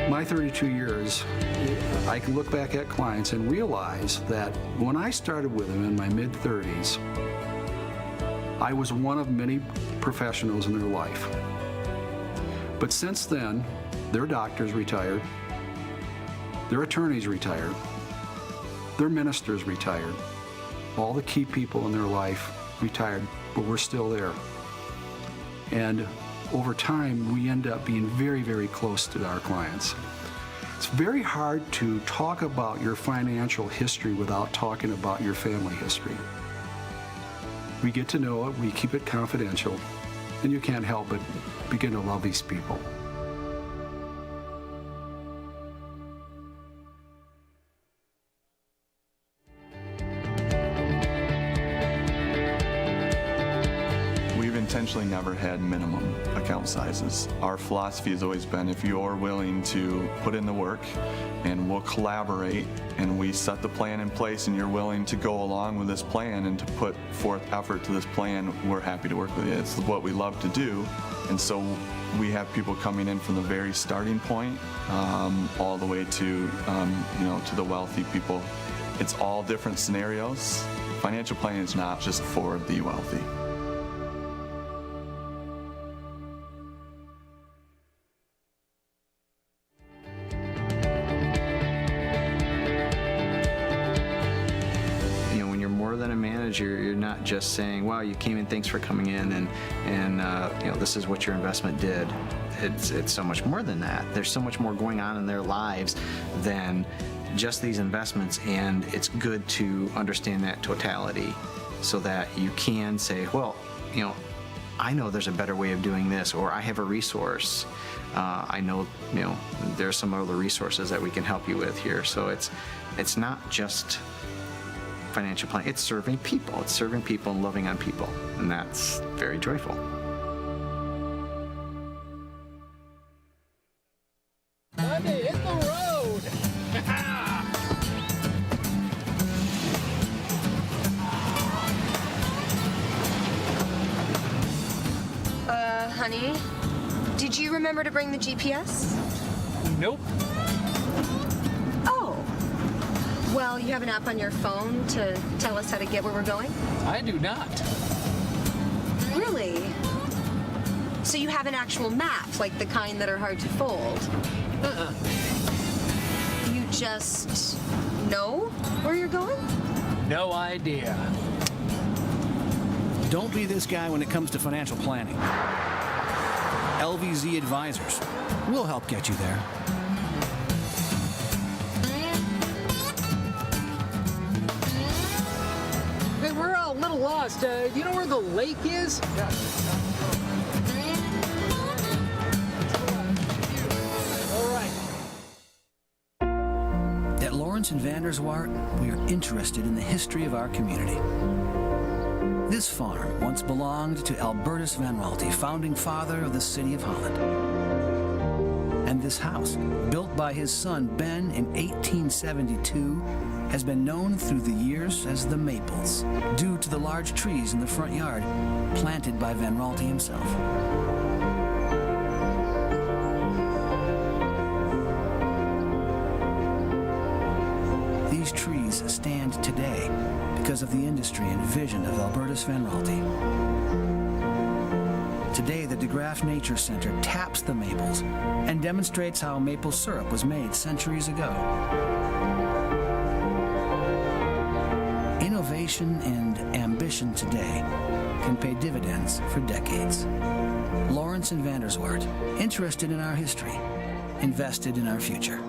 My 32 years, I can look back at clients and realize that when I started with them in my mid-30s, I was one of many professionals in their life. But since then, their doctors retired, their attorneys retired, their ministers retired, all the key people in their life retired, but we're still there. And over time, we end up being very, very close to our clients. It's very hard to talk about your financial history without talking about your family history. We get to know it, we keep it confidential, and you can't help but begin to love these people. Intentionally never had minimum account sizes. Our philosophy has always been, if you're willing to put in the work and we'll collaborate and we set the plan in place and you're willing to go along with this plan and to put forth effort to this plan, we're happy to work with you. It's what we love to do. And so we have people coming in from the very starting point all the way to to the wealthy people. It's all different scenarios. Financial planning is not just for the wealthy. You're not just saying, wow, you came in, thanks for coming in, and this is what your investment did. It's so much more than that. There's so much more going on in their lives than just these investments, and it's good to understand that totality so that you can say, well, I know there's a better way of doing this, or I have a resource. I know, there's some other resources that we can help you with here. So it's not just financial planning. It's serving people. It's serving people and loving on people. And that's very joyful. Monday, hit the road! Honey, did you remember to bring the GPS? Nope. Oh. Well, you have an app on your phone to tell us how to get where we're going? I do not. Really? So you have an actual map, like the kind that are hard to fold? Uh-uh. You just know where you're going? No idea. Don't be this guy when it comes to financial planning. LVZ Advisors. We'll help get you there. Hey, we're all a little lost. Do you know where the lake is? All right. At Lawrence and Vanderswart, we are interested in the history of our community. This farm once belonged to Albertus Van Raalte, founding father of the city of Holland. And this house, built by his son Ben in 1872, has been known through the years as the Maples, due to the large trees in the front yard planted by Van Raalte himself. These trees stand today because of the industry and vision of Albertus Van Raalte. Today, the DeGraff Nature Center taps the maples and demonstrates how maple syrup was made centuries ago. Innovation and ambition today can pay dividends for decades. Lawrence and Vanderswart, interested in our history, invested in our future.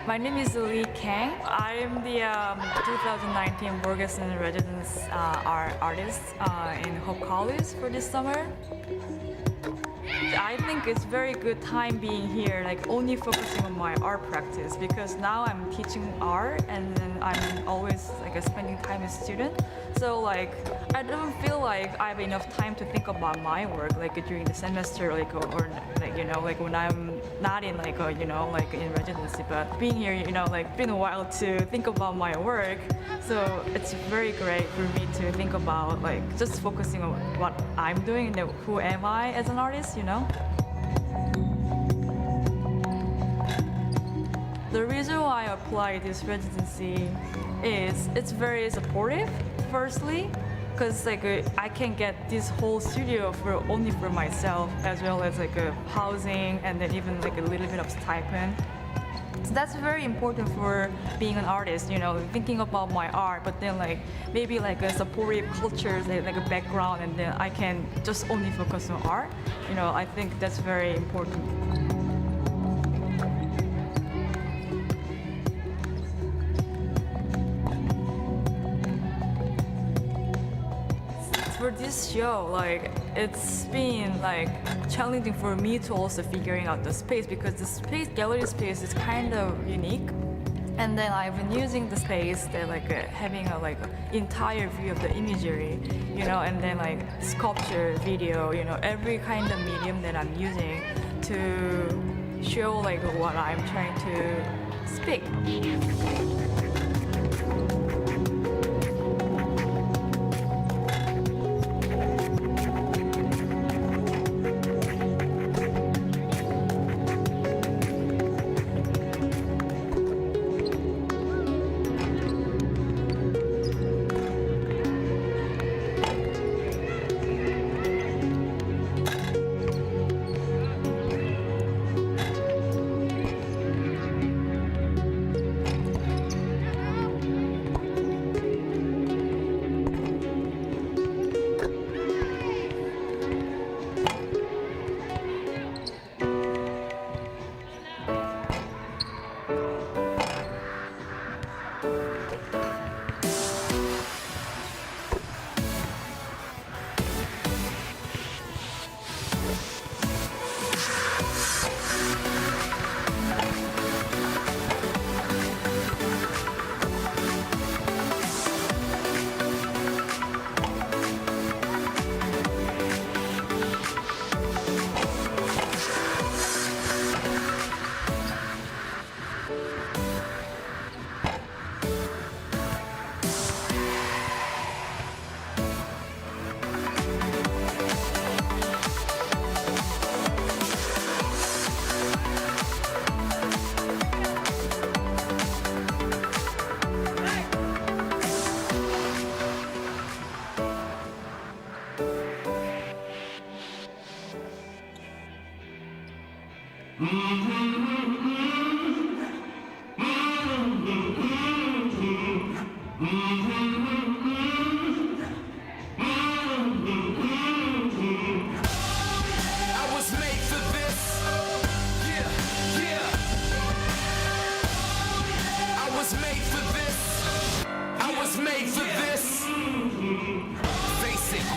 My name is Lee Kang. I'm the 2019 Borgeson Residence artist in Hope College for this summer. I think it's very good time being here, like only focusing on my art practice, because now I'm teaching art and then I'm always like spending time with students. So like I don't feel like I have enough time to think about my work like during the semester, like or like like when I'm not in like like in residency. But being here, like been a while to think about my work. So it's very great for me to think about like just focusing on what I'm doing and who am I as an artist, The reason why I applied this residency is it's very supportive, firstly, because like I can get this whole studio only for myself, as well as like housing and then even like a little bit of stipend. So that's very important for being an artist, thinking about my art, but then like maybe like a supportive culture, like a background, and then I can just only focus on art. I think that's very important. this show, like, it's been like challenging for me to also figuring out the space, because the space, gallery space, is kind of unique. And then I've been using the space that like having a like entire view of the imagery, you know, and then like sculpture, video, you know, every kind of medium that I'm using to show like what I'm trying to speak.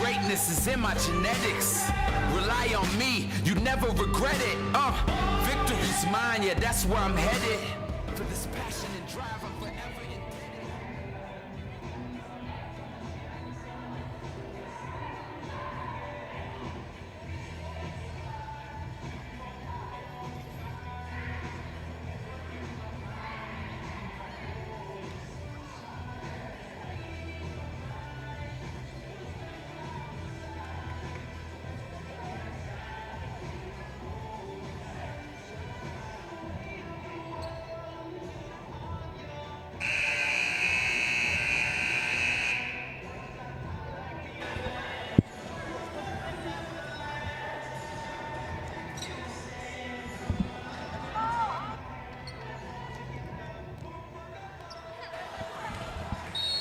Greatness is in my genetics. Rely on me, you never regret it. Victory's mine, yeah, that's where I'm headed. For this passion and drive, I'm forever indebted.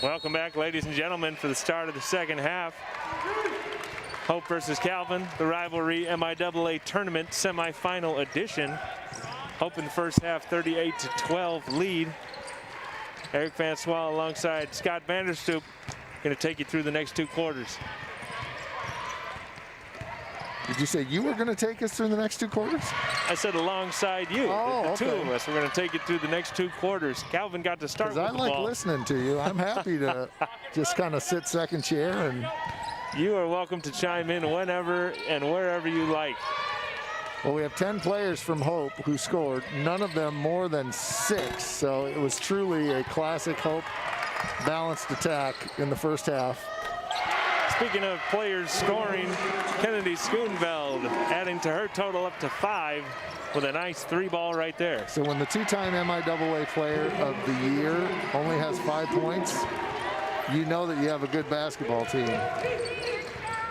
Welcome back, ladies and gentlemen, for the start of the second half. Hope versus Calvin, the rivalry MIAA tournament semifinal edition. Hope in the first half, 38-12 lead. Eric Francois alongside Scott Vanderstoop going to take you through the next two quarters. Did you say you were going to take us through the next two quarters? I said alongside you. Oh, the okay. two of us. We're going to take you through the next two quarters. Calvin got to start with the ball. I like listening to you. I'm happy to just kind of sit second chair. And you are welcome to chime in whenever and wherever you like. Well, we have 10 players from Hope who scored, none of them more than 6. So it was truly a classic Hope balanced attack in the first half. Speaking of players scoring, Kennedy Schoonveld adding to her total up to 5 with a nice 3-ball right there. So when the two-time MIAA player of the year only has 5 points, you know that you have a good basketball team.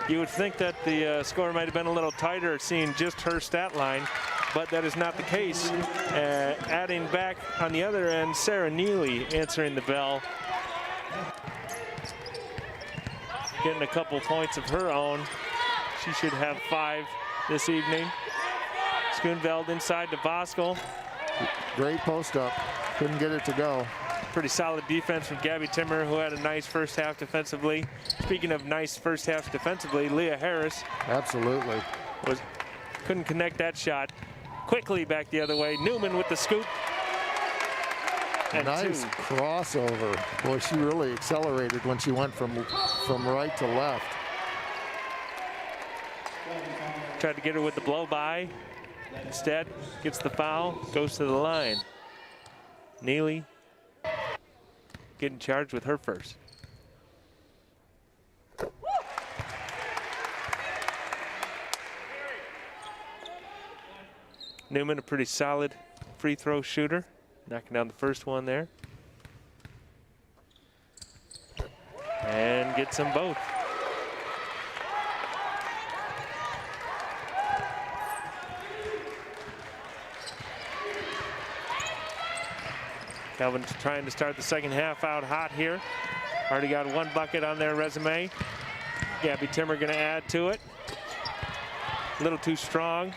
You would think that the score might have been a little tighter seeing just her stat line, but that is not the case. Adding back on the other end, Sarah Neely answering the bell. Getting a couple points of her own. She should have 5 this evening. Schoonveld inside to Voskel. Great post up. Couldn't get it to go. Pretty solid defense from Gabby Timmer, who had a nice first half defensively. Speaking of nice first half defensively, Leah Harris. Absolutely. Couldn't connect that shot. Quickly back the other way. Newman with the scoop. And nice crossover. Boy, she really accelerated when she went from right to left. Tried to get her with the blow by. Instead, gets the foul, goes to the line. Neely getting charged with her first. Newman, a pretty solid free throw shooter, knocking down the first one there. And gets them both. Calvin's trying to start the second half out hot here. Already got one bucket on their resume. Gabby Timmer gonna add to it. A little too strong.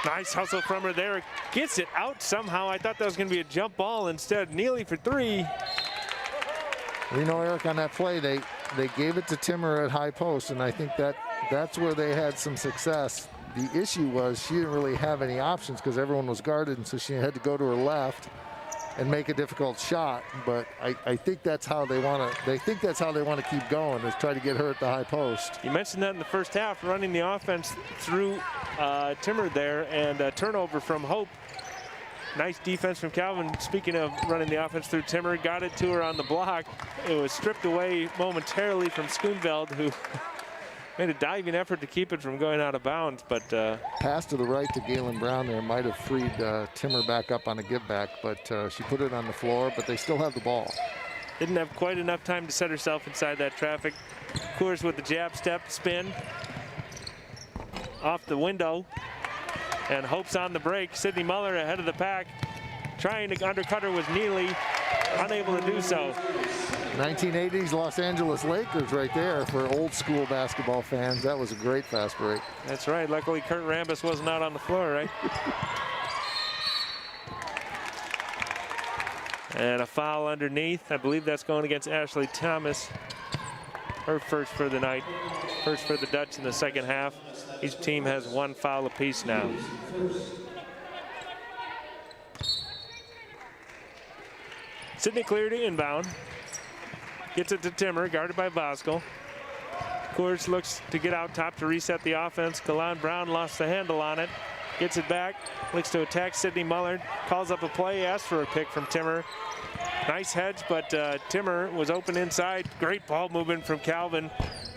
Nice hustle from her there. Gets it out somehow. I thought that was gonna be a jump ball instead. Neely for three. You know, Eric, on that play, they gave it to Timmer at high post, and I think that's where they had some success. The issue was she didn't really have any options because everyone was guarded, and so she had to go to her left and make a difficult shot. But I think that's how they want to. They think that's how they want to keep going, is try to get her at the high post. You mentioned that in the first half, running the offense through Timmer there, and a turnover from Hope. Nice defense from Calvin. Speaking of running the offense through Timmer, got it to her on the block. It was stripped away momentarily from Schoonveld, who made a diving effort to keep it from going out of bounds, but pass to the right to Galen Brown there might have freed Timmer back up on a give back, but she put it on the floor, but they still have the ball. Didn't have quite enough time to set herself inside that traffic. Coors with the jab step spin off the window, and Hope's on the break. Sydney Muller ahead of the pack, trying to undercut her was Neely, unable to do so. 1980s Los Angeles Lakers right there for old school basketball fans. That was a great fast break. That's right. Luckily, Kurt Rambis wasn't out on the floor, right? And a foul underneath. I believe that's going against Ashley Thomas. Her first for the night. First for the Dutch in the second half. Each team has one foul apiece now. Sydney Cleary inbound. Gets it to Timmer, guarded by Voskuhl. Coors looks to get out top to reset the offense. Galan Brown lost the handle on it. Gets it back, looks to attack Sydney Muller. Calls up a play, asks for a pick from Timmer. Nice hedge, but Timmer was open inside. Great ball movement from Calvin.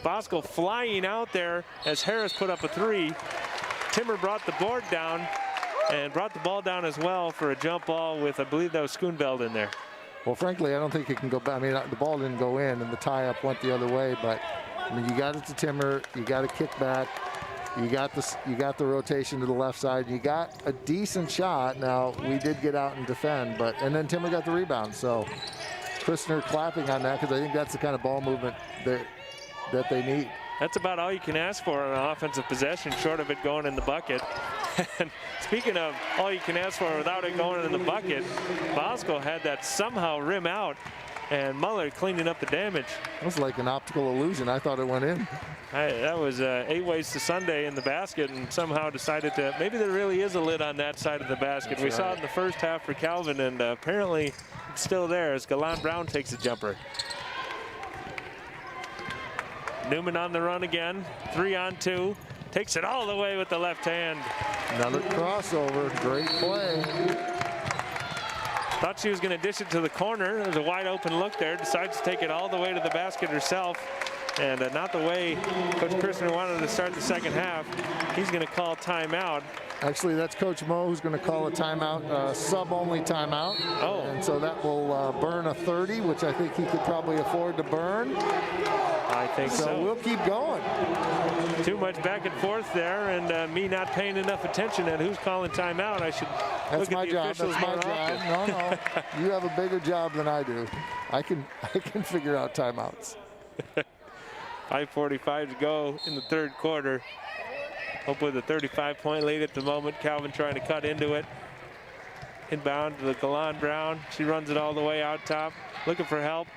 Voskuhl flying out there as Harris put up a three. Timmer brought the board down and brought the ball down as well for a jump ball with, I believe that was Schoonveld in there. Well, frankly, I don't think it can go back. I mean, the ball didn't go in and the tie-up went the other way, but I mean, you got it to Timmer, you got a kick back, you got the rotation to the left side, you got a decent shot. Now, we did get out and defend, and then Timmer got the rebound. So, Christner clapping on that because I think that's the kind of ball movement that they need. That's about all you can ask for on an offensive possession, short of it going in the bucket. And speaking of all you can ask for without it going in the bucket, Voskuhl had that somehow rim out, and Muller cleaning up the damage. It was like an optical illusion. I thought it went in. That was 8 ways to Sunday in the basket, and somehow decided to, maybe there really is a lid on that side of the basket. That's we right. saw it in the first half for Calvin, and apparently it's still there as Galan Brown takes a jumper. Newman on the run again, 3-on-2, takes it all the way with the left hand. Another crossover, great play. Thought she was going to dish it to the corner. There's a wide open look there, decides to take it all the way to the basket herself. And not the way Coach Christner wanted to start the second half. He's going to call timeout. Actually, that's Coach Moe who's going to call a timeout, sub-only timeout. Oh. And so that will burn a 30, which I think he could probably afford to burn. I think so. So we'll keep going. Too much back and forth there, and me not paying enough attention at who's calling timeout. I should look at the officials more often. No. You have a bigger job than I do. I can figure out timeouts. 5:45 to go in the third quarter. Hope with a 35-point lead at the moment. Calvin trying to cut into it. Inbound to the Galan Brown. She runs it all the way out top, looking for help.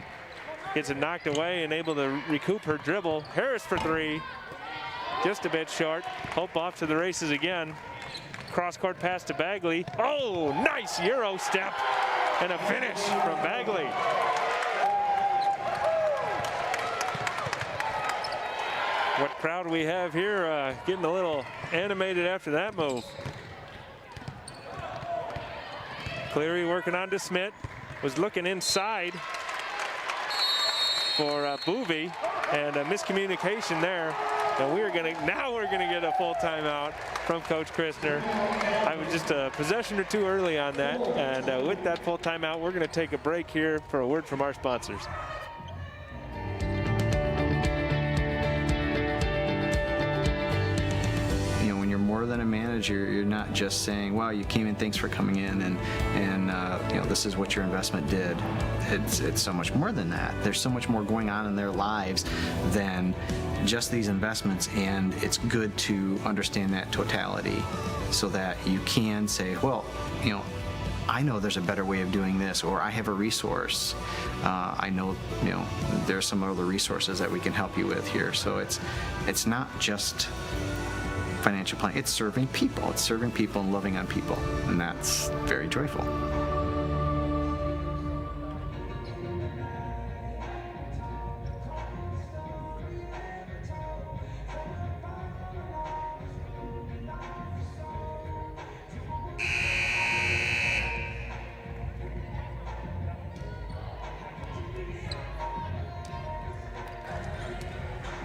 Gets it knocked away and able to recoup her dribble. Harris for three. Just a bit short. Hope off to the races again. Cross-court pass to Bagley. Oh, nice Euro step and a finish from Bagley. What crowd we have here getting a little animated after that move. Cleary working on DeSmit. Was looking inside for Boovy, and a miscommunication there. And now we're gonna get a full timeout from Coach Christner. I was just a possession or two early on that, and with that full timeout, we're gonna take a break here for a word from our sponsors. More than a manager, you're not just saying, wow, you came in, thanks for coming in, and you know, this is what your investment did. It's so much more than that. There's so much more going on in their lives than just these investments, and it's good to understand that totality so that you can say, well, you know, I know there's a better way of doing this, or I have a resource. I know, you know, there's some other resources that we can help you with here. So it's not just financial planning. It's serving people. It's serving people and loving on people, and that's very joyful.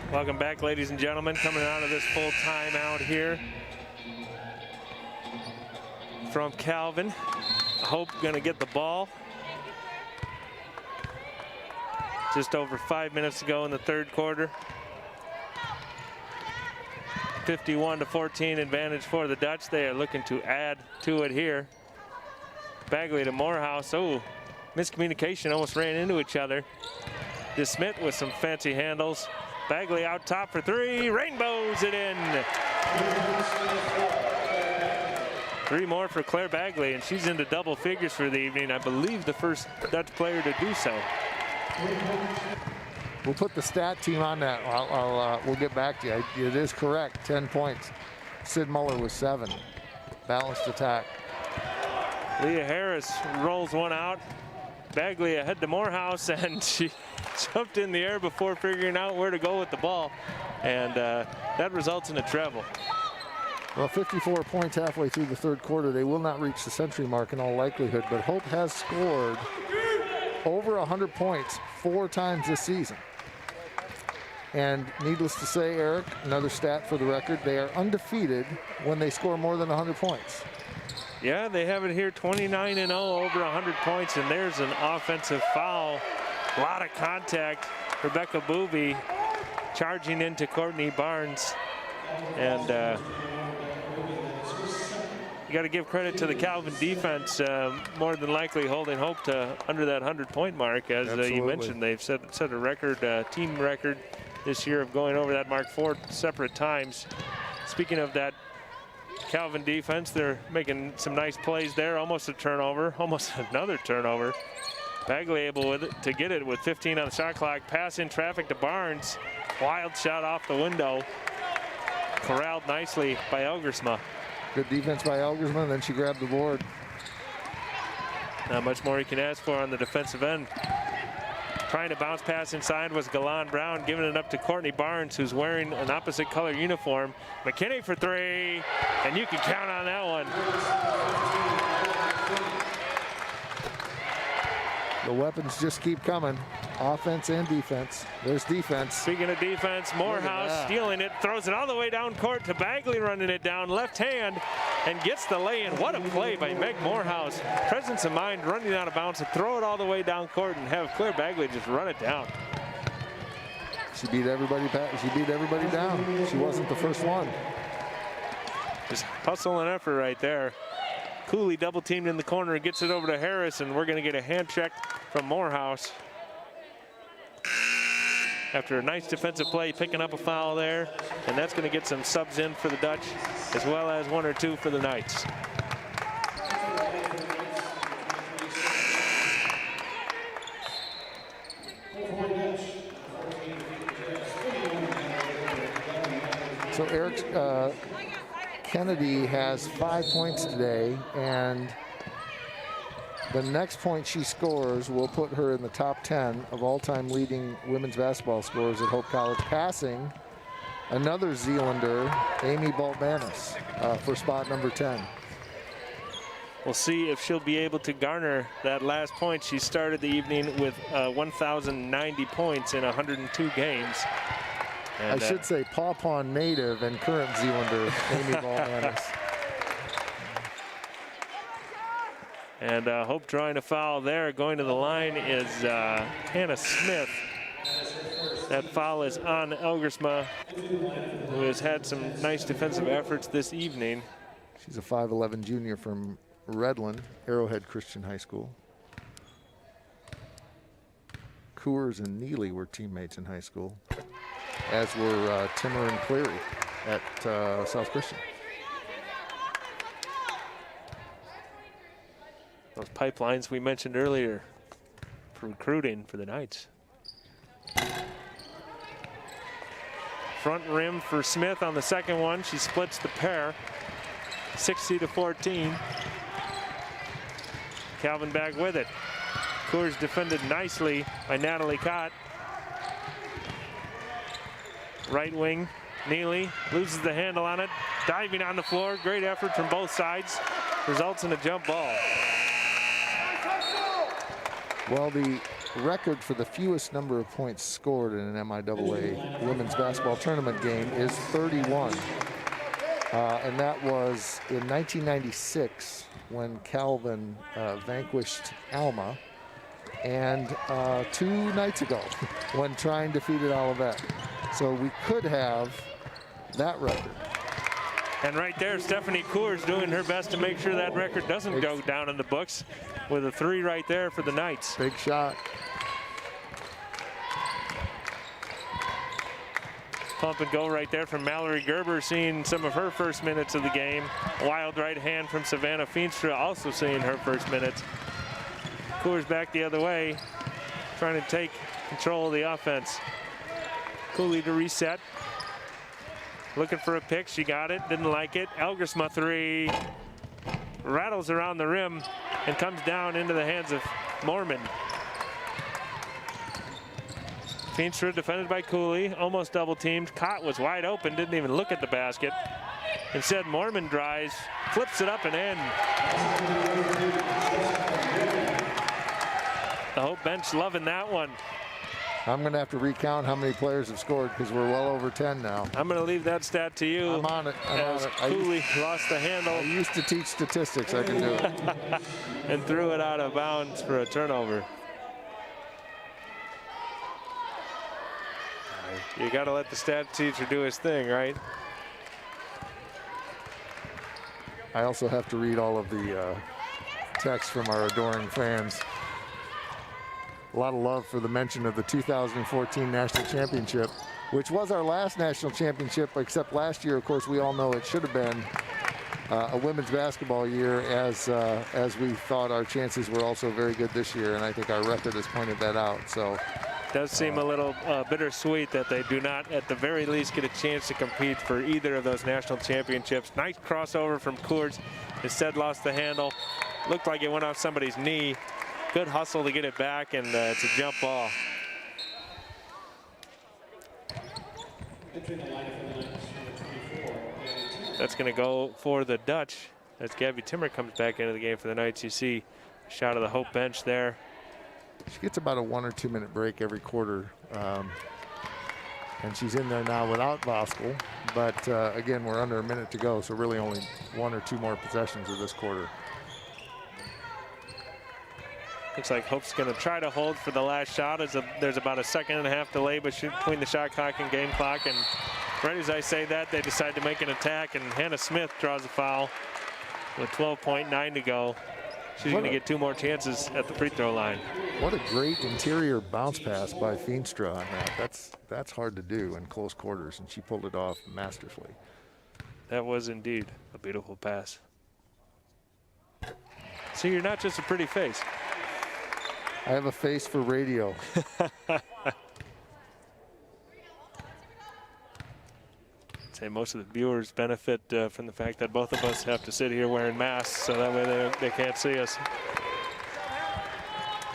Welcome back, ladies and gentlemen. Coming out of this full timeout here from Calvin. Hope gonna get the ball. Just over 5 minutes to go in the third quarter. 51-14 advantage for the Dutch. They are looking to add to it here. Bagley to Morehouse. Oh, miscommunication, almost ran into each other. DeSmit with some fancy handles. Bagley out top for three, rainbows it in. Three more for Claire Bagley, and she's into double figures for the evening. I believe the first Dutch player to do so. We'll put the stat team on that. We'll get back to you. It is correct, 10 points. Sid Muller with 7. Balanced attack. Leah Harris rolls one out. Bagley ahead to Morehouse, and she jumped in the air before figuring out where to go with the ball, and that results in a treble. Well, 54 points halfway through the third quarter. They will not reach the century mark in all likelihood, but Hope has scored over 100 points 4 times this season. And needless to say, Eric, another stat for the record, they are undefeated when they score more than 100 points. Yeah, they have it here 29-0 over 100 points, and there's an offensive foul. A lot of contact. Rebecca Boovy charging into Courtney Barnes. And you got to give credit to the Calvin defense, more than likely holding Hope to under that 100-point mark. As you mentioned, they've set a record, team record this year of going over that mark 4 separate times. Speaking of that Calvin defense, they're making some nice plays there. Almost a turnover, almost another turnover. Bagley able to get it with 15 on the shot clock. Pass in traffic to Barnes. Wild shot off the window. Corralled nicely by Elgersma. Good defense by Elgersma, then she grabbed the board. Not much more you can ask for on the defensive end. Trying to bounce pass inside was Galan Brown, giving it up to Courtney Barnes, who's wearing an opposite color uniform. McKinney for three, and you can count on that one. The weapons just keep coming, offense and defense. There's defense. Speaking of defense, Morehouse stealing it, throws it all the way down court to Bagley, running it down left hand, and gets the lay-in. What a play by Meg Morehouse. Presence of mind, running out of bounds to throw it all the way down court and have Claire Bagley just run it down. She beat everybody down. She wasn't the first one. Just hustle and effort right there. Cooley double teamed in the corner and gets it over to Harris, and we're going to get a hand check from Morehouse. After a nice defensive play, picking up a foul there, and that's going to get some subs in for the Dutch, as well as 1 or 2 for the Knights. So Eric Kennedy has 5 points today, and the next point she scores will put her in the top 10 of all-time leading women's basketball scorers at Hope College, passing another Zealander, Amy Baltmanis, for spot number 10. We'll see if she'll be able to garner that last point. She started the evening with 1,090 points in 102 games. And, I should say Paw Pawn native and current Zealander, Amy Baltmanis. And Hope drawing a foul there. Going to the line is Hannah Smith. That foul is on Elgersma, who has had some nice defensive efforts this evening. She's a 5'11" junior from Redland, Arrowhead Christian High School. Coors and Neely were teammates in high school, as were Timmer and Cleary at South Christian. Those pipelines we mentioned earlier for recruiting for the Knights. Front rim for Smith on the second one. She splits the pair, 60-14. Calvin back with it. Coors defended nicely by Natalie Cott. Right wing, Neely loses the handle on it. Diving on the floor, great effort from both sides. Results in a jump ball. Well, the record for the fewest number of points scored in an MIAA women's basketball tournament game is 31. And that was in 1996 when Calvin vanquished Alma, and 2 nights ago when Trine defeated Olivet. So we could have that record. And right there, Stephanie Coors doing her best to make sure that record doesn't go down in the books, with a 3 right there for the Knights. Big shot. Pump and go right there from Mallory Gerber, seeing some of her first minutes of the game. Wild right hand from Savannah Feenstra, also seeing her first minutes. Coors back the other way, trying to take control of the offense. Cooley to reset. Looking for a pick, she got it, didn't like it. Elgersma 3, rattles around the rim and comes down into the hands of Mormon. Feenstra defended by Cooley, almost double teamed. Cott was wide open, didn't even look at the basket. Instead, Mormon drives, flips it up and in. The Hope bench loving that one. I'm going to have to recount how many players have scored because we're well over 10 now. I'm going to leave that stat to you. I'm on it. Cooley lost the handle. I used to teach statistics. I can do it. And threw it out of bounds for a turnover. You got to let the stat teacher do his thing, right? I also have to read all of the text from our adoring fans. A lot of love for the mention of the 2014 National Championship, which was our last National Championship, except last year, of course, we all know it should have been a women's basketball year, as we thought our chances were also very good this year, and I think our record has pointed that out. So it does seem a little bittersweet that they do not, at the very least, get a chance to compete for either of those national championships. Nice crossover from Coors. Instead, lost the handle. Looked like it went off somebody's knee. Good hustle to get it back, and it's a jump ball. That's going to go for the Dutch as Gabby Timmer comes back into the game for the Knights. You see a shot of the Hope bench there. She gets about a 1 or 2 minute break every quarter. And she's in there now without Voskel. But again, we're under a minute to go, so really only 1 or 2 more possessions of this quarter. Looks like Hope's going to try to hold for the last shot. There's about a 1.5 second delay between the shot clock and game clock. And right as I say that, they decide to make an attack, and Hannah Smith draws a foul with 12.9 to go. She's going to get 2 more chances at the free throw line. What a great interior bounce pass by Feenstra on that. That's hard to do in close quarters, and she pulled it off masterfully. That was indeed a beautiful pass. So you're not just a pretty face. I have a face for radio. say most of the viewers benefit from the fact that both of us have to sit here wearing masks, so that way they can't see us.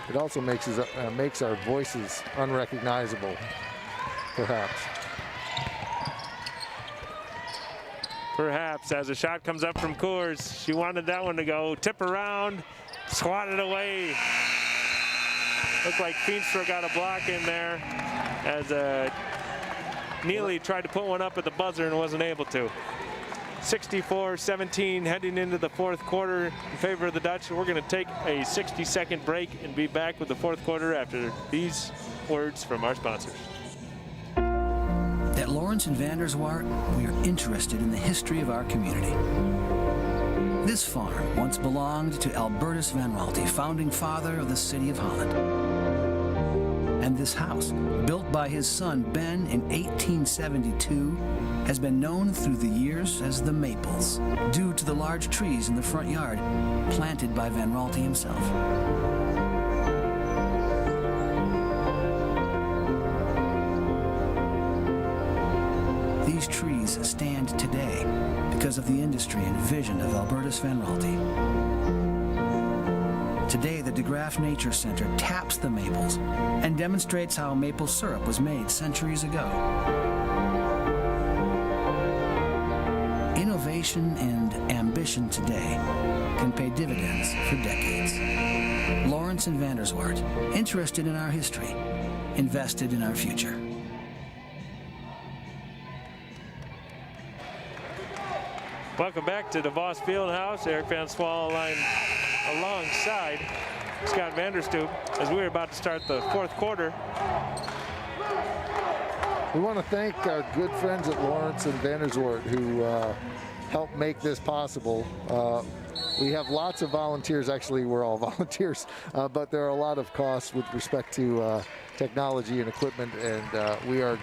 It also makes our voices unrecognizable, perhaps. Perhaps, as a shot comes up from Coors. She wanted that one to go. Tip around, swatted away. Looked like Feenstra got a block in there as Neely tried to put one up at the buzzer and wasn't able to. 64-17 heading into the fourth quarter in favor of the Dutch. We're going to take a 60-second break and be back with the fourth quarter after these words from our sponsors. At Lawrence and van der Zwart, we are interested in the history of our community. This farm once belonged to Albertus van Raalte, founding father of the city of Holland. And this house, built by his son Ben in 1872, has been known through the years as the Maples, due to the large trees in the front yard planted by Van Raalte himself. These trees stand today because of the industry and vision of Albertus van Raalte. Today, the De Graaf Nature Center taps the maples and demonstrates how maple syrup was made centuries ago. Innovation and ambition today can pay dividends for decades. Lawrence and van der Zwart, interested in our history, invested in our future. Welcome back to DeVos Fieldhouse. Eric Van Swal alongside Scott Vanderstoep as we're about to start the fourth quarter. We want to thank our good friends at Lawrence and van der Zwart who helped make this possible. We have lots of volunteers. Actually, we're all volunteers, but there are a lot of costs with respect to technology and equipment, and we are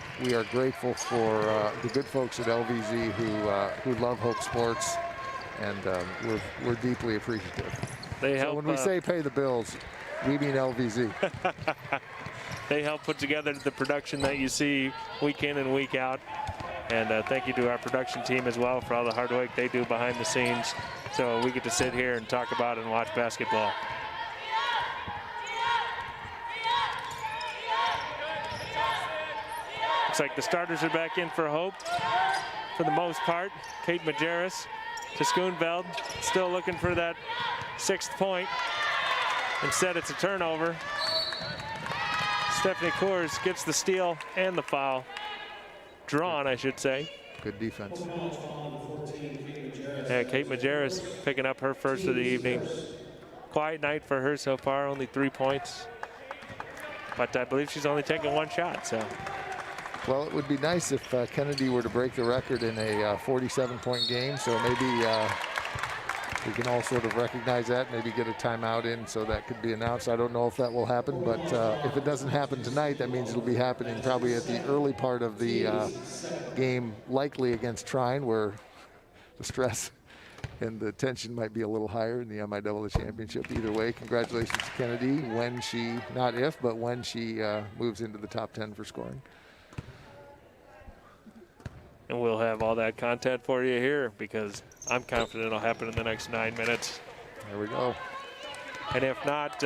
grateful for the good folks at LVZ who love Hope Sports, and we're deeply appreciative. They help, so when we say pay the bills, we mean LVZ. They help put together the production that you see week in and week out. And thank you to our production team as well for all the hard work they do behind the scenes. So we get to sit here and talk about and watch basketball. Looks like the starters are back in for Hope for the most part. Kate Majerus to Schoonveld, still looking for that sixth point. Instead, it's a turnover. Stephanie Coors gets the steal and the foul. Drawn, I should say. Good defense. Yeah, Kate Majerus picking up her first of the evening. Quiet night for her so far, only 3 points. But I believe she's only taken one shot, so. Well, it would be nice if Kennedy were to break the record in a 47-point game, so maybe we can all sort of recognize that, maybe get a timeout in so that could be announced. I don't know if that will happen, but if it doesn't happen tonight, that means it'll be happening probably at the early part of the game, likely against Trine, where the stress and the tension might be a little higher in the MIAA championship. Either way, congratulations to Kennedy when she, not if, but when she moves into the top 10 for scoring. And we'll have all that content for you here because I'm confident it'll happen in the next 9 minutes. There we go. And if not,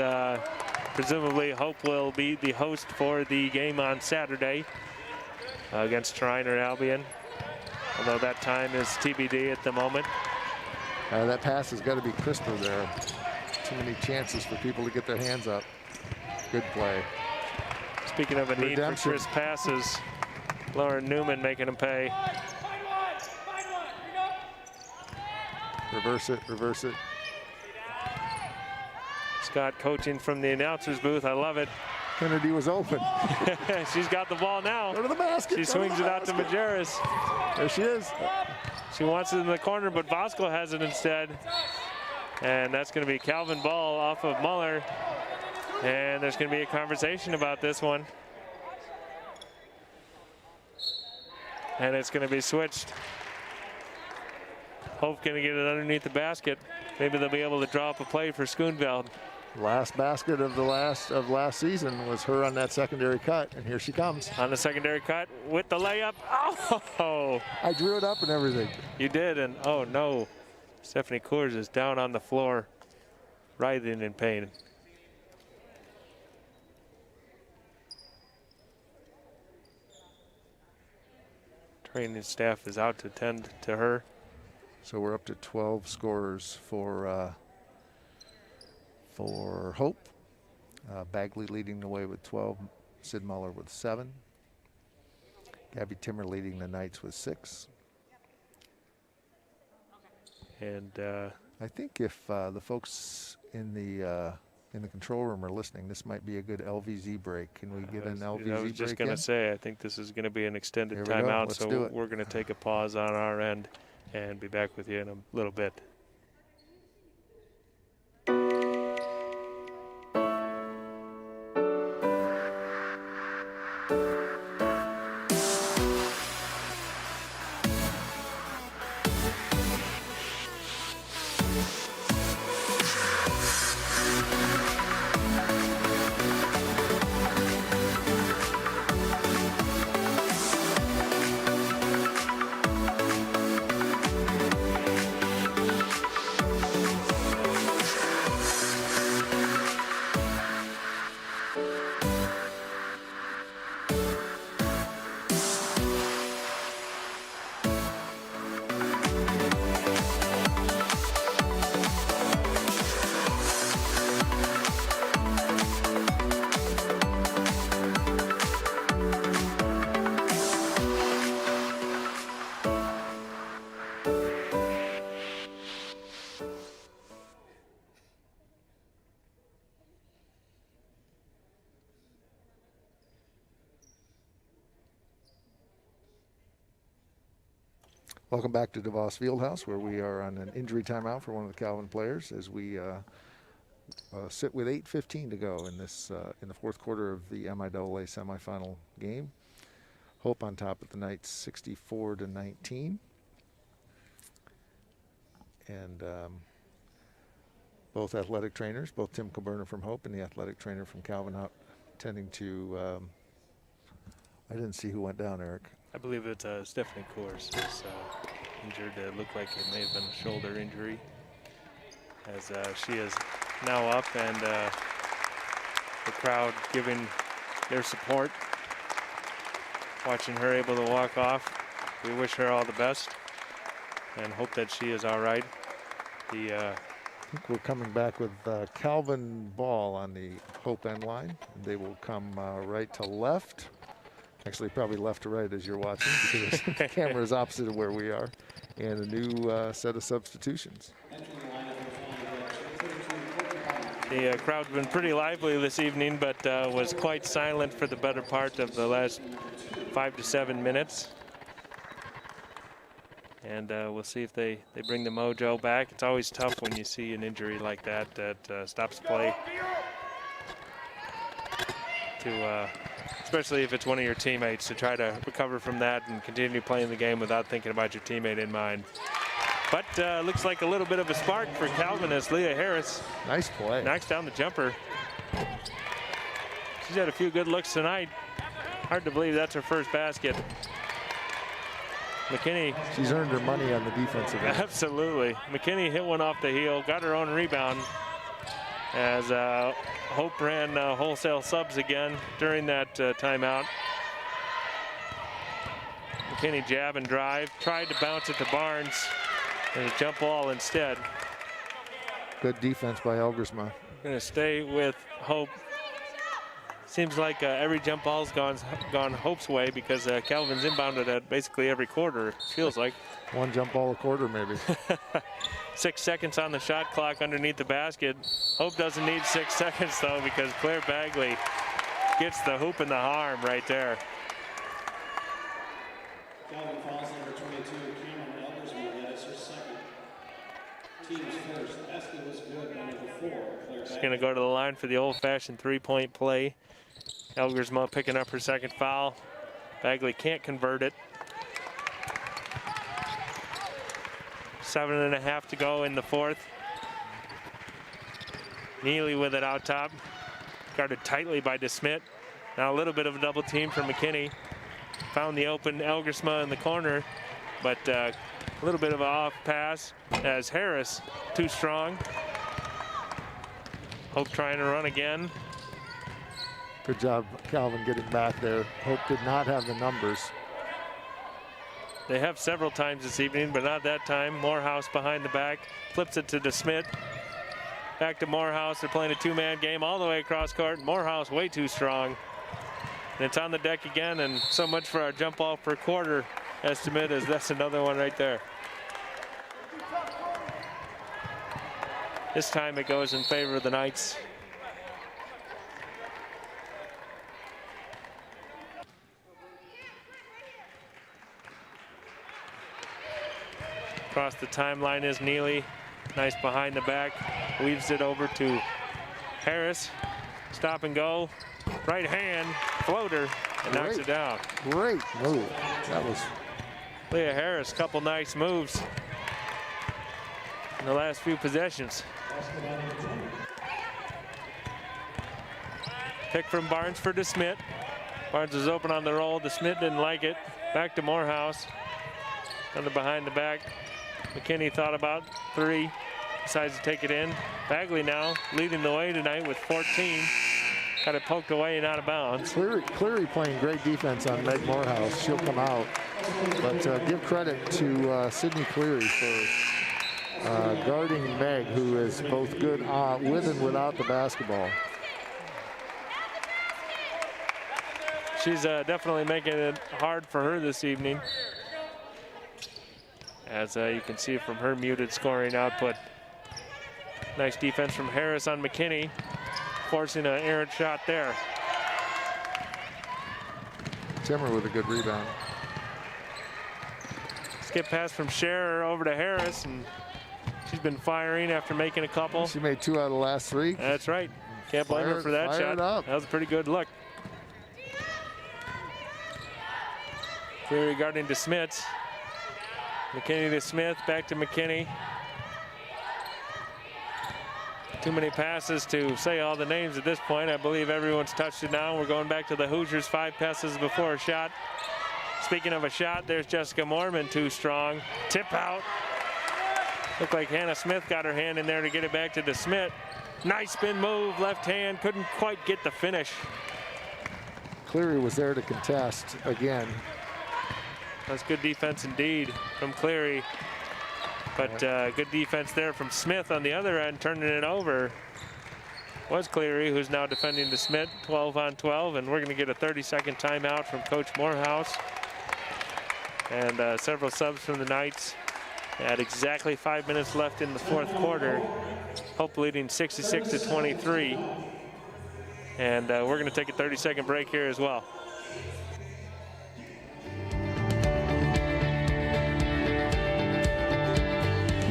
presumably Hope will be the host for the game on Saturday against Trine or Albion, although that time is TBD at the moment. That pass has got to be crisper there. Too many chances for people to get their hands up. Good play. Speaking of a need for crisp passes, Lauren Newman making them pay. Reverse it, reverse it. Scott coaching from the announcer's booth. I love it. Kennedy was open. She's got the ball now. Go to the basket. She swings it out to Majerus. There she is. She wants it in the corner, but Vosco has it instead. And that's going to be Calvin Ball off of Muller. And there's going to be a conversation about this one. And it's going to be switched. Hope going to get it underneath the basket. Maybe they'll be able to draw up a play for Schoonveld. Last basket of last season was her on that secondary cut, and here she comes. On the secondary cut with the layup. Oh! I drew it up and everything. You did, and oh no. Stephanie Coors is down on the floor, writhing in pain. Training staff is out to tend to her. So we're up to 12 scorers for Hope. Bagley leading the way with 12. Sid Muller with 7. Gabby Timmer leading the Knights with 6. And I think if the folks in the control room are listening, this might be a good LVZ break. Can we get an LVZ break? I was just going to say, I think this is going to be an extended Here we go. timeout, Let's so do it. we're going to take a pause on our end and be back with you in a little bit. Welcome back to DeVos Fieldhouse, where we are on an injury timeout for one of the Calvin players as we sit with 8:15 to go in this in the fourth quarter of the MIAA semifinal game. Hope on top of the Knights 64-19. And both athletic trainers, both Tim Coburner from Hope and the athletic trainer from Calvin, out tending to, I didn't see who went down, Eric. I believe it's Stephanie Coors is injured. It looked like it may have been a shoulder injury, as she is now up, and the crowd giving their support, watching her able to walk off. We wish her all the best and hope that she is all right. I think we're coming back with Calvin Ball on the Hope end line. And they will come right to left. Actually, probably left to right as you're watching, because the camera is opposite of where we are. And a new set of substitutions. The crowd's been pretty lively this evening, but was quite silent for the better part of the last 5 to 7 minutes. And we'll see if they bring the mojo back. It's always tough when you see an injury like that that stops play. Especially if it's one of your teammates, to try to recover from that and continue playing the game without thinking about your teammate in mind. But looks like a little bit of a spark for Calvin as Leah Harris. Nice play. Knocks down the jumper. She's had a few good looks tonight. Hard to believe that's her first basket. McKinney. She's earned her money on the defensive end. Absolutely. McKinney hit one off the heel, got her own rebound, as Hope ran wholesale subs again during that timeout. McKinney jab and drive, tried to bounce it to Barnes, and a jump ball instead. Good defense by Elgersma. Going to stay with Hope. Seems like every jump ball's gone Hope's way, because Calvin's inbounded at basically every quarter, it feels like. One jump ball a quarter, maybe. 6 seconds on the shot clock underneath the basket. Hope doesn't need 6 seconds, though, because Claire Bagley gets the hoop in the arm right there. Calvin falls number 22, Cameron Elgersma. That is her second. Team's first. Basket was good, number 4. She's going to go to the line for the old-fashioned three-point play. Elgersma picking up her second foul. Bagley can't convert it. 7.5 to go in the fourth. Neely with it out top. Guarded tightly by DeSmit. Now a little bit of a double team for McKinney. Found the open Elgersma in the corner, but a little bit of an off pass as Harris too strong. Hope trying to run again. Good job, Calvin, getting back there. Hope did not have the numbers. They have several times this evening, but not that time. Morehouse behind the back, flips it to DeSmit. Back to Morehouse. They're playing a two-man game all the way across court. Morehouse way too strong. And it's on the deck again, and so much for our jump ball per quarter estimate, as that's another one right there. This time it goes in favor of the Knights. Across the timeline is Neely. Nice behind the back. Weaves it over to Harris. Stop and go. Right hand floater and knocks it down. Great move. That was Leah Harris. Couple nice moves in the last few possessions. Pick from Barnes for DeSmit. Barnes is open on the roll. DeSmit didn't like it. Back to Morehouse. Under behind the back. McKinney thought about three. Decides to take it in. Bagley now leading the way tonight with 14. Got it poked away and out of bounds. Cleary playing great defense on Meg Morehouse. She'll come out. But give credit to Sydney Cleary for guarding Meg, who is both good with and without the basketball. She's definitely making it hard for her this evening. As you can see from her muted scoring output. Nice defense from Harris on McKinney, forcing an errant shot there. Timmer with a good rebound. Skip pass from Scherer over to Harris, and she's been firing after making a couple. She made 2 out of the last 3. That's right. Can't blame her for that shot. Up. That was a pretty good look. Cleary guarding to Smith. McKinney to Smith, back to McKinney. Too many passes to say all the names at this point. I believe everyone's touched it now. We're going back to the Hoosiers. 5 passes before a shot. Speaking of a shot, there's Jessica Mormon, too strong. Tip out. Looked like Hannah Smith got her hand in there to get it back to DeSmit. Nice spin move, left hand, couldn't quite get the finish. Cleary was there to contest again. That's good defense indeed from Cleary. But good defense there from Smith on the other end, turning it over. Was Cleary, who's now defending DeSmit, 12 on 12, and we're going to get a 30-second timeout from Coach Morehouse. And several subs from the Knights. At exactly 5 minutes left in the 4th quarter. Hope leading 66-23. And we're going to take a 30-second break here as well.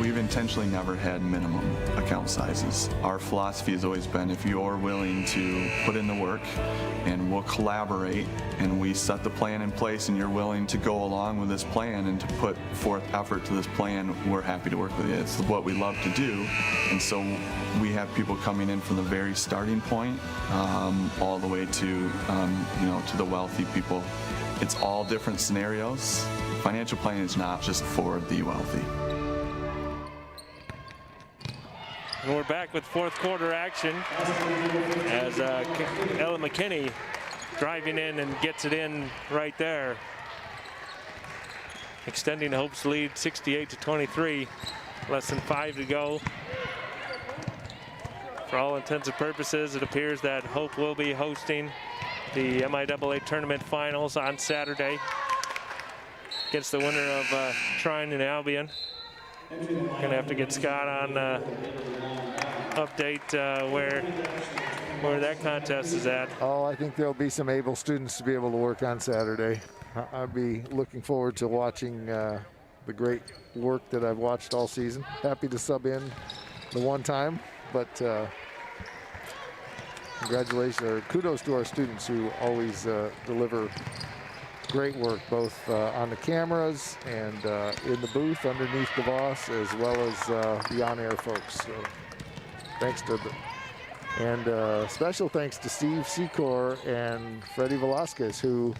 We've intentionally never had minimum account sizes. Our philosophy has always been, if you're willing to put in the work and we'll collaborate and we set the plan in place and you're willing to go along with this plan and to put forth effort to this plan, we're happy to work with you. It's what we love to do. And so we have people coming in from the very starting point all the way to, to the wealthy people. It's all different scenarios. Financial planning is not just for the wealthy. And we're back with 4th quarter action as Ella McKinney driving in and gets it in right there. Extending Hope's lead 68-23. Less than 5 to go. For all intents and purposes, it appears that Hope will be hosting the MIAA tournament finals on Saturday against the winner of Trine and Albion. Gonna have to get Scott on update where that contest is at. Oh, I think there'll be some able students to be able to work on Saturday. I'll be looking forward to watching the great work that I've watched all season. Happy to sub in the one time, but congratulations or kudos to our students who always deliver great work, both on the cameras and in the booth underneath DeVos, as well as the on-air folks. So thanks to And special thanks to Steve Secor and Freddie Velasquez, who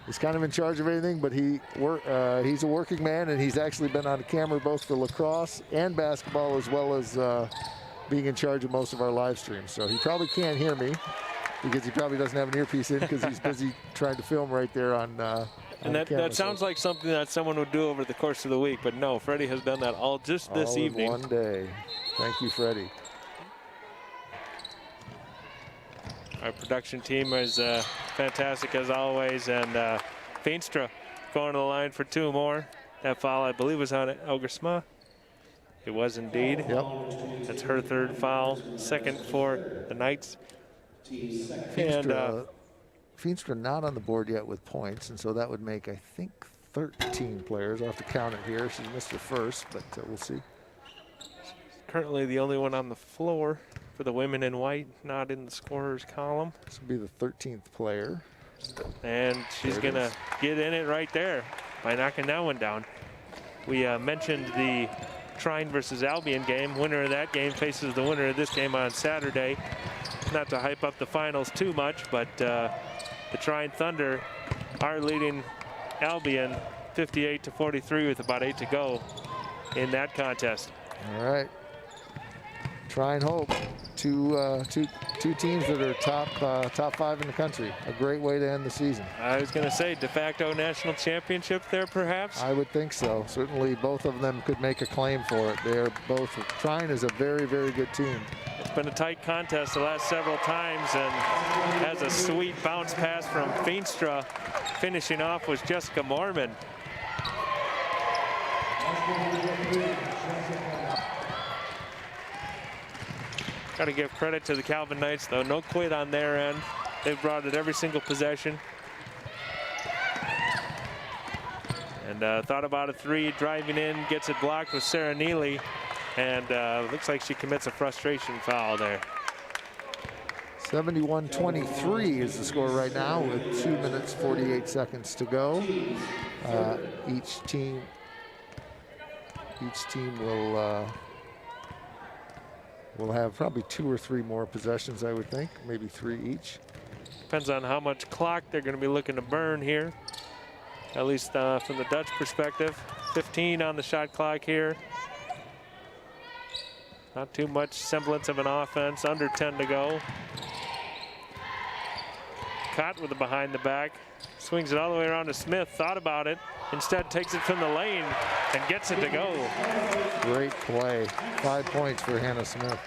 is kind of in charge of everything, but he's a working man, and he's actually been on camera both for lacrosse and basketball, as well as being in charge of most of our live streams. So he probably can't hear me because he probably doesn't have an earpiece in because he's busy trying to film right there on and that sounds like something that someone would do over the course of the week, but no, Freddie has done that all just this evening. One day. Thank you, Freddie. Our production team is fantastic as always, and Feenstra going to the line for 2 more. That foul, I believe, was on Elgersma. It was indeed. Yep. That's her 3rd foul, 2nd for the Knights. Feenstra not on the board yet with points, and so that would make, I think, 13 players. I'll have to count it here. She's missed her first, but we'll see. Currently the only one on the floor for the women in white, not in the scorers column. This will be the 13th player. And she's going to get in it right there by knocking that one down. We mentioned the Trine versus Albion game. Winner of that game faces the winner of this game on Saturday. Not to hype up the finals too much, but the Trine Thunder are leading Albion 58-43 with about 8 to go in that contest. All right. Trine Hope, two teams that are top 5 in the country. A great way to end the season. I was going to say de facto national championship there, perhaps. I would think so. Certainly, both of them could make a claim for it. They are both. Trine is a very, very good team. It's been a tight contest the last several times, and has a sweet bounce pass from Feenstra. Finishing off was Jessica Mormon. Got to give credit to the Calvin Knights, though. No quit on their end. They've brought it every single possession. And thought about a 3, driving in, gets it blocked with Sarah Neely. And looks like she commits a frustration foul there. 71-23 is the score right now with 2 minutes, 48 seconds to go. Each team will have probably 2 or 3 more possessions, I would think, maybe 3 each. Depends on how much clock they're going to be looking to burn here, at least from the Dutch perspective. 15 on the shot clock here. Not too much semblance of an offense, under 10 to go. Cott with the behind the back, swings it all the way around to Smith, thought about it, instead takes it from the lane and gets it to go. Great play. 5 points for Hannah Smith.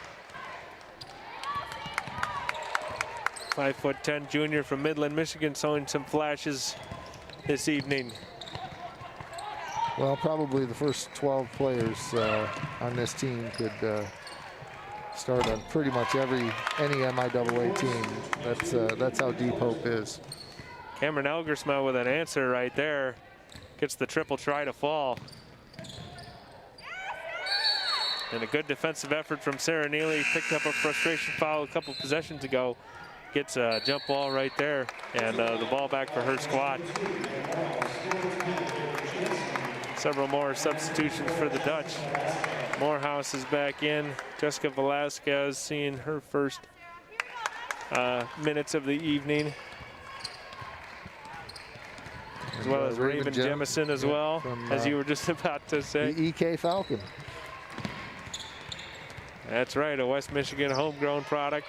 5'10" junior from Midland, Michigan, showing some flashes this evening. Well, probably the first 12 players on this team could start on pretty much any MIAA team. That's how deep Hope is. Cameron Elgersma with an answer right there. Gets the triple try to fall. And a good defensive effort from Sarah Neely. Picked up a frustration foul a couple possessions ago. Gets a jump ball right there, and the ball back for her squad. Several more substitutions for the Dutch. Morehouse is back in. Jessica Velasquez seeing her first minutes of the evening. As well as Raven Jemison as well, from, as you were just about to say. The EK Falcon. That's right, a West Michigan homegrown product.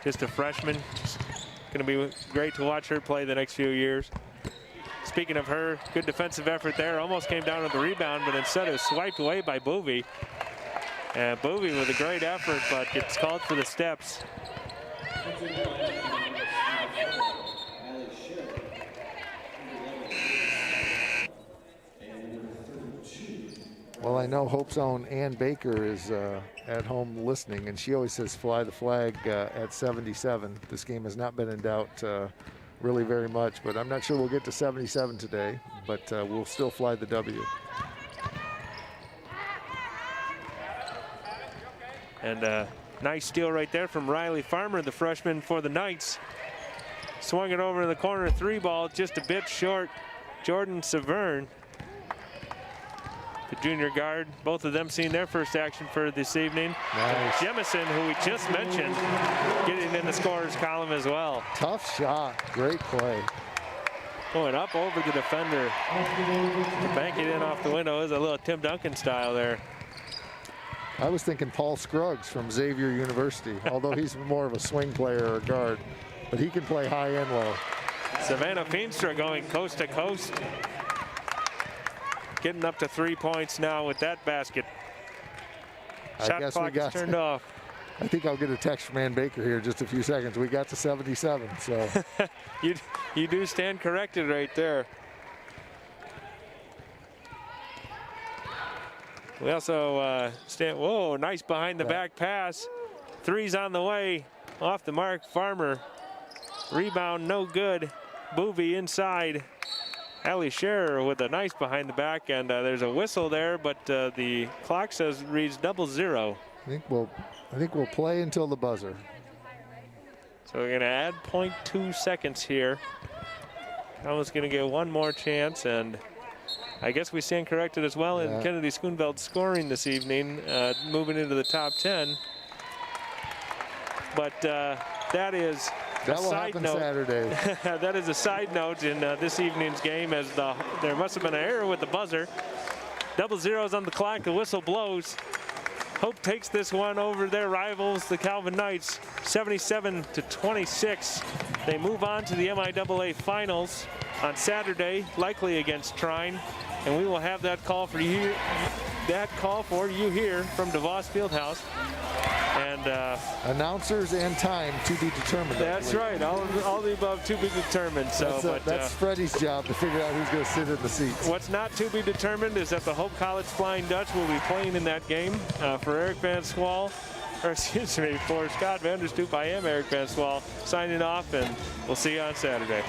Just a freshman. It's going to be great to watch her play the next few years. Speaking of her, good defensive effort there. Almost came down with the rebound, but instead it was swiped away by Boovie. And Boovie with a great effort, but gets called for the steps. Well, I know Hope's own Ann Baker is at home listening, and she always says fly the flag at 77. This game has not been in doubt really very much, but I'm not sure we'll get to 77 today, but we'll still fly the W. And nice steal right there from Riley Farmer, the freshman for the Knights. Swung it over in the corner, 3 ball, just a bit short. Jordan Severn the junior guard. Both of them seeing their first action for this evening. Nice. Jemison, who we just mentioned, getting in the scorer's column as well. Tough shot. Great play. Going up over the defender. To bank it in off the window is a little Tim Duncan style there. I was thinking Paul Scruggs from Xavier University, although he's more of a swing player or a guard, but he can play high and low. Savannah Feenstra going coast to coast. Getting up to 3 points now with that basket. Shot clock is turned off. I think I'll get a text from Ann Baker here in just a few seconds. We got to 77, so. You do stand corrected right there. We also whoa, nice behind the back pass. Three's on the way, off the mark, Farmer. Rebound, no good. Boovie inside. Allie Scherer with a nice behind the back, and there's a whistle there, but the clock says reads 0-0. I think we'll play until the buzzer. So we're gonna add 0.2 seconds here. Almost gonna get one more chance, and I guess we stand corrected as well in Kennedy Schoonveld scoring this evening, moving into the top 10. But that is that will happen Saturday. That is a side note in this evening's game, as there must have been an error with the buzzer. 0-0 on the clock, the whistle blows. Hope takes this one over their rivals, the Calvin Knights, 77-26. They move on to the MIAA finals on Saturday, likely against Trine, and we will have that call for you. That call for you here from DeVos Fieldhouse. And announcers and time to be determined. That's right. All the above to be determined. So that's Freddie's job to figure out who's going to sit in the seats. What's not to be determined is that the Hope College Flying Dutch will be playing in that game. For Eric Van Swal, or excuse me, for Scott Vanderstoep, I am Eric Van Swal signing off, and we'll see you on Saturday.